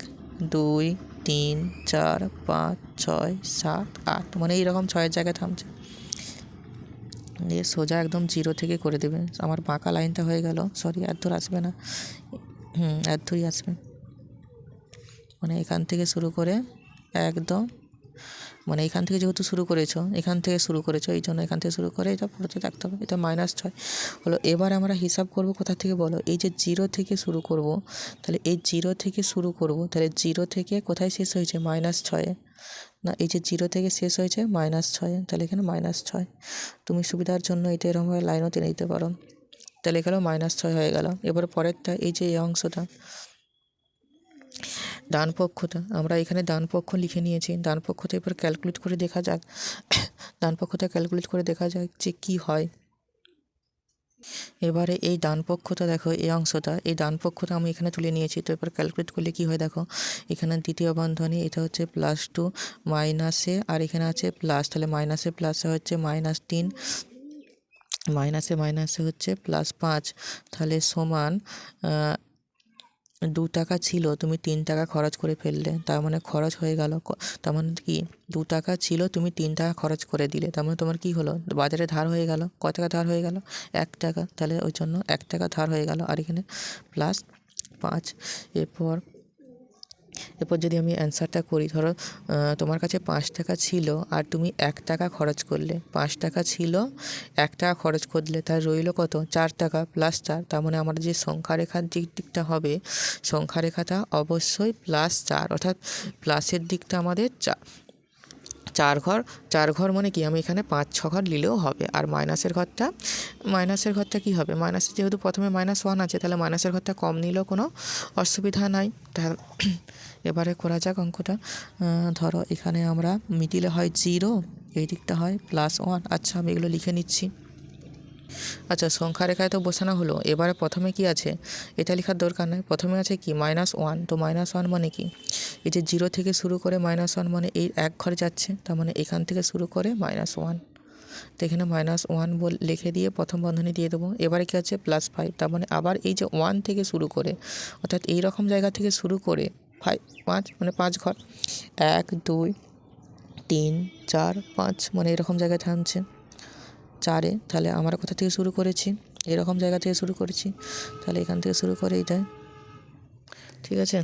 2 3 4 5 6 7 8, মানে এইরকম 6-এর জায়গায় থামছে, দিয়ে সোজা একদম 0 থেকে করে দেবে। আমার বাঁকা লাইনটা হয়ে গেল, সরি এত দূর আসবে না, এত দূরই আসবে, মানে এখান থেকে শুরু করে একদম, মানে এখান থেকে যেহেতু এখান থেকে শুরু করেছো এই জন্য এখান থেকে শুরু করে এটা পুরোতে থাকতে হবে। এটা -6 হলো। এবার আমরা হিসাব করব কোথা থেকে বলো, এই যে 0 থেকে শুরু করব, তাহলে এই 0 থেকে শুরু করব, তাহলে 0 থেকে কোথায় শেষ হয়েছে -6-এ, না এই যে 0 থেকে শেষ হয়েছে -6, তাহলে এখানে -6। তুমি সুবিধার জন্য এটা এরকমভাবে লাইনও টেনে দিতে পারো, তাহলে এখানে -6 হয়ে গেল। এবার পরেরটা এই যে এই অংশটা ডান পক্ষটা, আমরা এখানে ডান পক্ষ লিখে নিয়েছি, ডান পক্ষটা এবার ক্যালকুলেট করে দেখা যাক যে কি হয়। এবারে এই ডান পক্ষটা দেখো, এই অংশটা, এই ডান পক্ষটা আমি এখানে তুলে নিয়েছি। তো এবার ক্যালকুলেট করলে কি হয় দেখো, এখানে দ্বিতীয় বন্ধনী, এটা হচ্ছে +2 মাইনাসে, আর এখানে আছে প্লাস, তাহলে মাইনাসে প্লাসে হচ্ছে -3, মাইনাসে মাইনাসে হচ্ছে +5, তাহলে সমান 2 টাকা ছিল, তুমি 3 টাকা খরচ করে ফেললে, তার মানে খরচ হয়ে গেল, তার মানে কি 2 টাকা ছিল তুমি 3 টাকা খরচ করে দিলে, তার মানে তোমার কি হলো, বাজারে ধার হয়ে গেল। কত টাকা ধার হয়ে গেল, 1 টাকা, তাহলে ওই জন্য 1 টাকা ধার হয়ে গেল, আর এখানে +5। এরপর যদি আমি অ্যান্সারটা করি, ধরো তোমার কাছে 5 টাকা ছিল আর তুমি 1 টাকা খরচ করলে, 5 টাকা ছিল 1 টাকা খরচ করলে, তার রইল কত, 4 টাকা +4। তার মানে আমার যে সংখ্যা রেখার দিকটা হবে, সংখ্যা রেখাটা অবশ্যই +4, অর্থাৎ প্লাসের দিকটা আমাদের 4 ঘর, মানে কি আমি এখানে 5-6 ঘর নিলেও হবে। আর মাইনাসের ঘরটা কি হবে, মাইনাসের যেহেতু প্রথমে -1 আছে, তাহলে মাইনাসের ঘরটা কম নিলেও কোনো অসুবিধা নাই। এবারে করা যাক অঙ্কটা। ধরো এখানে আমরা মিডিলে হয় 0, এই দিকটা হয় +1। আচ্ছা আমি এগুলো লিখে নিচ্ছি। আচ্ছা সংখ্যা রেখায় তো বসানো হলো। এবারে প্রথমে কি আছে, এটা লেখার দরকার নেই, প্রথমে আছে কি -1। তো -1 মানে কি, এই যে 0 থেকে শুরু করে -1 মানে এই 1 ঘর যাচ্ছে, তার মানে এখান থেকে শুরু করে -1, তো এখানে -1 লিখে দিয়ে প্রথম বন্ধনী দিয়ে দেবো। এবারে কি আছে +5, তার মানে আবার এই যে 1 থেকে শুরু করে, অর্থাৎ এই রকম জায়গা থেকে শুরু করে 5 মানে 5 ঘর, 1 2 3 4 5, মানে এরকম জায়গায় থামছে 4-এ। তাহলে আমরা কোথা থেকে শুরু করেছি, এরকম জায়গা থেকে শুরু করেছি, তাহলে এখান থেকে শুরু করে এইটাই, ঠিক আছে।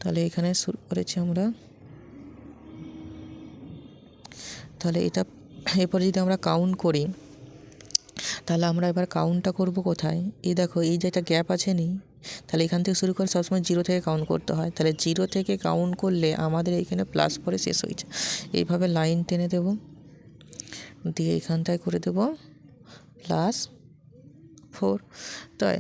তাহলে এখানে শুরু করেছি আমরা, তাহলে এটা এরপরে যদি আমরা কাউন্ট করি, তাহলে আমরা এবার কাউন্টটা করব কোথায়, এই দেখো এই যে একটা গ্যাপ আছে নি, তাহলে এখান থেকে শুরু করে সবসময় 0 থেকে কাউন্ট করতে হয়। তাহলে 0 থেকে কাউন্ট করলে আমাদের এইখানে প্লাস পরে শেষ হয়েছে। এইভাবে লাইন টেনে দেব, দিয়ে এখানটায় করে দেব +4, তাই।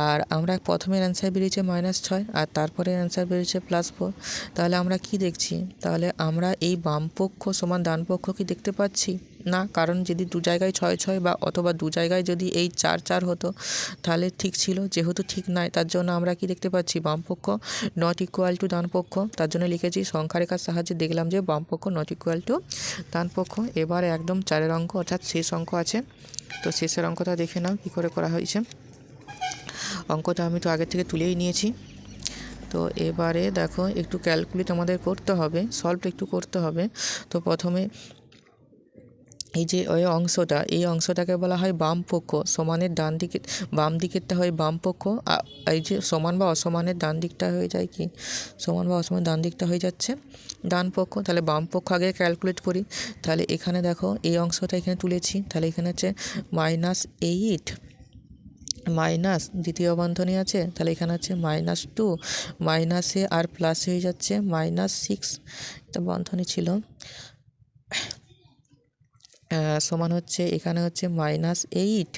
আর আমরা প্রথমের অ্যান্সার বেরিয়েছে -6 আর তারপরে অ্যান্সার বেরিয়েছে +4। তাহলে আমরা কি দেখছি? তাহলে আমরা এই বামপক্ষ সমান ডানপক্ষ কি দেখতে পাচ্ছি না? কারণ যদি দু জায়গায় 6 বা অথবা দু জায়গায় যদি এই 4 হতো তাহলে ঠিক ছিল। যেহেতু ঠিক নাই তার জন্য আমরা কি দেখতে পাচ্ছি? বামপক্ষ নট ইকুয়াল টু ডানপক্ষ। তার জন্য লিখেছি সংখ্যারেখার সাহায্যে দেখলাম যে বামপক্ষ নট ইকুয়াল টু ডানপক্ষ। এবার একদম 4 অঙ্ক অর্থাৎ শেষ অঙ্ক আছে, তো শেষের অঙ্কটা দেখে নাও কী করে করা হয়েছে। অঙ্কটা আমি তো আগের থেকে তুলেই নিয়েছি। তো এবারে দেখো একটু ক্যালকুলেট আমাদের করতে হবে, সলভ একটু করতে হবে। তো প্রথমে এই যে ওই অংশটা, এই অংশটাকে বলা হয় বামপক্ষ। সমানের ডান দিকে বাম দিকেরটা হয় বামপক্ষ, এই যে সমান বা অসমানের ডান দিকটা হয়ে যায় কি? সমান বা অসমান ডান দিকটা হয়ে যাচ্ছে ডানপক্ষ। তাহলে বামপক্ষ আগে ক্যালকুলেট করি। তাহলে এখানে দেখো এই অংশটা এখানে তুলেছি। তাহলে এখানে হচ্ছে -8 মাইনাস দ্বিতীয় বন্ধনী আছে, তাহলে এখানে আছে -2 মাইনাসে আর প্লাসে হয়ে যাচ্ছে -6, এটা বন্ধনী ছিল, সমান হচ্ছে এখানে হচ্ছে -8।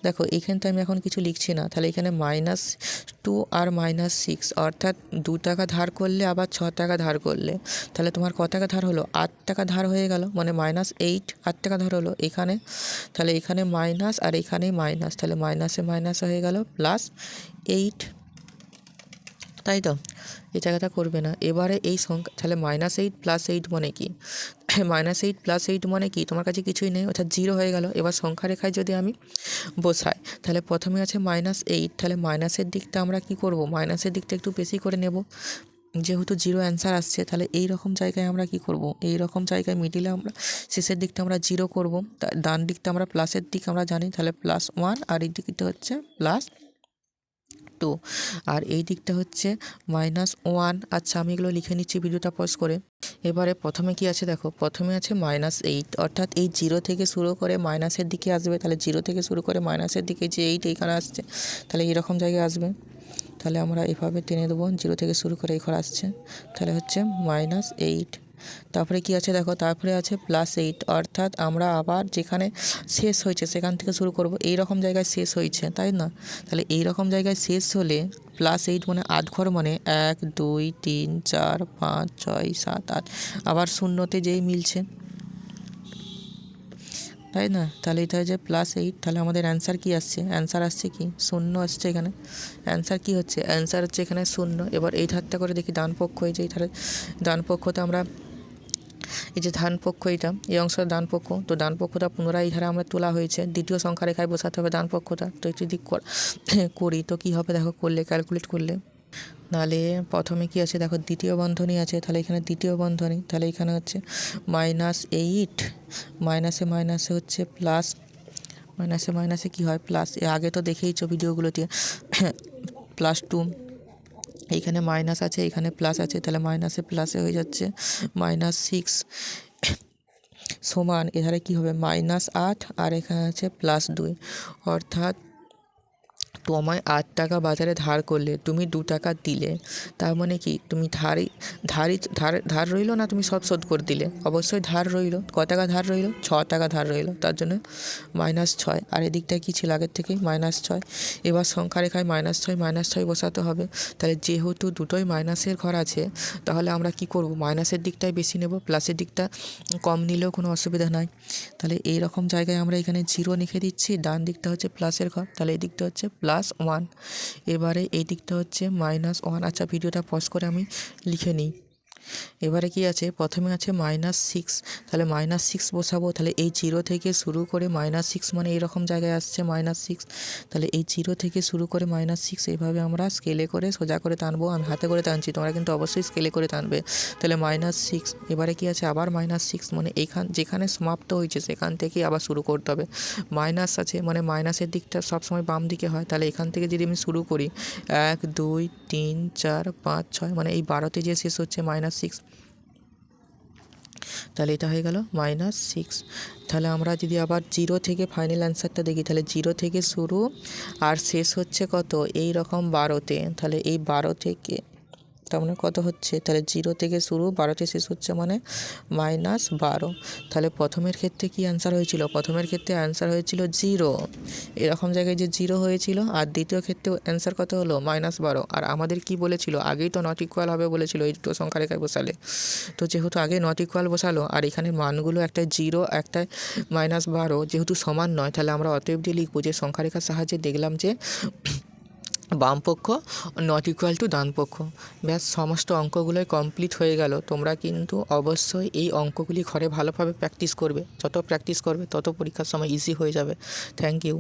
দেখো এখানটা আমি এখন কিছু লিখছি না। তাহলে এখানে -2 আর -6 অর্থাৎ 2 টাকা ধার করলে আবার 6 টাকা ধার করলে তাহলে তোমার কত টাকা ধার হলো? 8 টাকা ধার হয়ে গেল, মানে -8 8 টাকা ধার হলো এখানে। তাহলে এখানে মাইনাস আর এখানেই মাইনাস, তাহলে মাইনাসে মাইনাস হয়ে গেল +8, তাই তো? এই জায়গাটা করবে না। এবারে এই সংখ্যা তাহলে -8 + 8 মানে কি? -8 + 8 মানে কি? তোমার কাছে কিছুই নেই, অর্থাৎ 0 হয়ে গেল। এবার সংখ্যা রেখায় যদি আমি বসাই তাহলে প্রথমে আছে -8, তাহলে মাইনাসের দিকটা আমরা কি করব? মাইনাসের দিকটা একটু বেশি করে নেব, যেহেতু 0 অ্যান্সার আসছে। তাহলে এই রকম জায়গায় আমরা কি করব? এই রকম জায়গায় মিডিলে আমরা শেষের দিকটা আমরা 0 করব, ডান দিকটা আমরা প্লাসের দিক আমরা জানি, তাহলে +1 আর এই দিকটা হচ্ছে +2 আর এই দিকটা হচ্ছে -1। আচ্ছা আমি এগুলো লিখে নিচ্ছি ভিডিওটা পজ করে। এবারে প্রথমে কি আছে দেখো, প্রথমে আছে -8 অর্থাৎ এই 0 থেকে শুরু করে মাইনাসের দিকে আসবে। তাহলে 0 থেকে শুরু করে মাইনাসের দিকে যে 8 এইখানে আসছে, তাহলে এইরকম জায়গায় আসবে। তাহলে আমরা এভাবে টেনে দেবো, 0 থেকে শুরু করে এই ঘর আসছে, তাহলে হচ্ছে -8। তারপরে কি আছে দেখো, তারপরে আছে +8 অর্থাৎ আমরা আবার যেখানে শেষ হয়েছে সেখান থেকে শুরু করব। এই রকম জায়গায় শেষ হয়েছে, তাই না? তাহলে এই রকম জায়গায় শেষ হলে +8 মানে 8 ঘর, মানে 1 2 3 4 5 6 7 8, আবার শূন্যতে যেই মিলছে, তাই না? তাহলে এটা হচ্ছে +8। তাহলে আমাদের অ্যান্সার কি আসছে? অ্যান্সার আসছে কি? 0 আসছে এখানে। অ্যান্সার কি হচ্ছে? অ্যান্সার হচ্ছে এখানে 0। এবার এই ধারটা করে দেখি ডান পক্ষ, এই যে এই ধারে ডান পক্ষতে আমরা এই যে ডান পক্ষ, এইটা এই অংশটা ডান পক্ষ, তো ডান পক্ষটা পুনরায় এই ধারে আমরা তোলা হয়েছে, দ্বিতীয় সংখ্যা রেখায় বসাতে হবে ডান পক্ষটা। তো একটু দিক করি তো কী হবে দেখো, করলে ক্যালকুলেট করলে। নাহলে প্রথমে কি আছে দেখো, দ্বিতীয় বন্ধনী আছে, তাহলে এখানে দ্বিতীয় বন্ধনী, তাহলে এখানে হচ্ছে -8 মাইনাসে মাইনাসে হচ্ছে প্লাস, মাইনাসে মাইনাসে কী হয়? প্লাস। আগে তো দেখেইছো ভিডিওগুলোতে +2, এইখানে মাইনাস আছে এখানে প্লাস আছে, তাহলে মাইনাসে প্লাসে হয়ে যাচ্ছে -6 সমান এধারে কী হবে? -8 আর এখানে আছে +2 অর্থাৎ তোমায় 8 টাকা বাজারে ধার করলে, তুমি 2 টাকা দিলে, তার মানে কি তুমি ধার রইলো না, তুমি সব শোধ করে দিলে? অবশ্যই ধার রইলো। ক টাকা ধার রইলো? 6 টাকা ধার রইলো, তার জন্য -6। আর এদিকটা কী ছিল আগের থেকেই? -6। এবার সংখ্যা রেখায় -6 বসাতে হবে। তাহলে যেহেতু দুটোই মাইনাসের ঘর আছে, তাহলে আমরা কি করব? মাইনাসের দিকটাই বেশি নেব, প্লাসের দিকটা কম নিলেও কোনো অসুবিধা নাই। তাহলে এই রকম জায়গায় আমরা এখানে 0 লিখে দিচ্ছি, ডান দিকটা হচ্ছে প্লাসের ঘর, তাহলে এই দিকটা হচ্ছে +1। এবারে এই দিকটা হচ্ছে -1। আচ্ছা ভিডিওটা পজ করে আমি লিখে নিই। এবারে কি আছে, প্রথমে আছে -6, তাহলে -6 বসাবো। তাহলে এই 0 থেকে শুরু করে -6 মানে এইরকম জায়গায় আসছে -6, তাহলে এই 0 থেকে শুরু করে -6 এইভাবে আমরা স্কেলে করে সোজা করে টানবো। আমি হাতে করে টানছি, তোমরা কিন্তু অবশ্যই স্কেলে করে টানবে। তাহলে -6, এবারে কি আছে আবার -6 মানে যেখানে সমাপ্ত হয়েছে সেখান থেকেই আবার শুরু করতে হবে। মাইনাস আছে মানে মাইনাসের দিকটা সবসময় বাম দিকে হয়, তাহলে এখান থেকে যদি আমি শুরু করি 1 2 3 4 5 6 মানে এই 12তে যে শেষ হচ্ছে -6, তাহলে এটা হয়ে গেল -6। তাহলে আমরা যদি আবার 0 থেকে ফাইনাল অ্যান্সারটা দেখি, তাহলে 0 থেকে শুরু আর শেষ হচ্ছে কত, এই রকম 12তে। তাহলে এই 12 থেকে তার মানে কত হচ্ছে, তাহলে 0 থেকে শুরু 12তে শেষ হচ্ছে মানে -12। তাহলে প্রথমের ক্ষেত্রে কি অ্যান্সার হয়েছিল, প্রথমের ক্ষেত্রে অ্যান্সার হয়েছিল 0, এরকম জায়গায় যে 0 হয়েছিল। আর দ্বিতীয় ক্ষেত্রে অ্যান্সার কত হলো, -12। আর আমাদের কি বলেছিল, আগেই তো নট ইকুয়াল হবে বলেছিল এই দুটো সংখ্যা রেখায় বসালে। তো যেহেতু আগে নট ইকুয়াল বসালো আর এখানে মানগুলো একটা 0 একটা -12 যেহেতু সমান নয়, তাহলে আমরা অতএব দিয়ে লিখবো যে সংখ্যা রেখার সাহায্যে দেখলাম যে বাম পক্ষ নট ইকুয়াল টু ডান পক্ষ। ব্যাস সমস্ত অঙ্কগুলোই কমপ্লিট হয়ে গেল। তোমরা কিন্তু অবশ্যই এই অঙ্কগুলি ঘরে ভালোভাবে প্র্যাকটিস করবে, যত প্র্যাকটিস করবে তত পরীক্ষার সময় ইজি হয়ে যাবে। Thank you.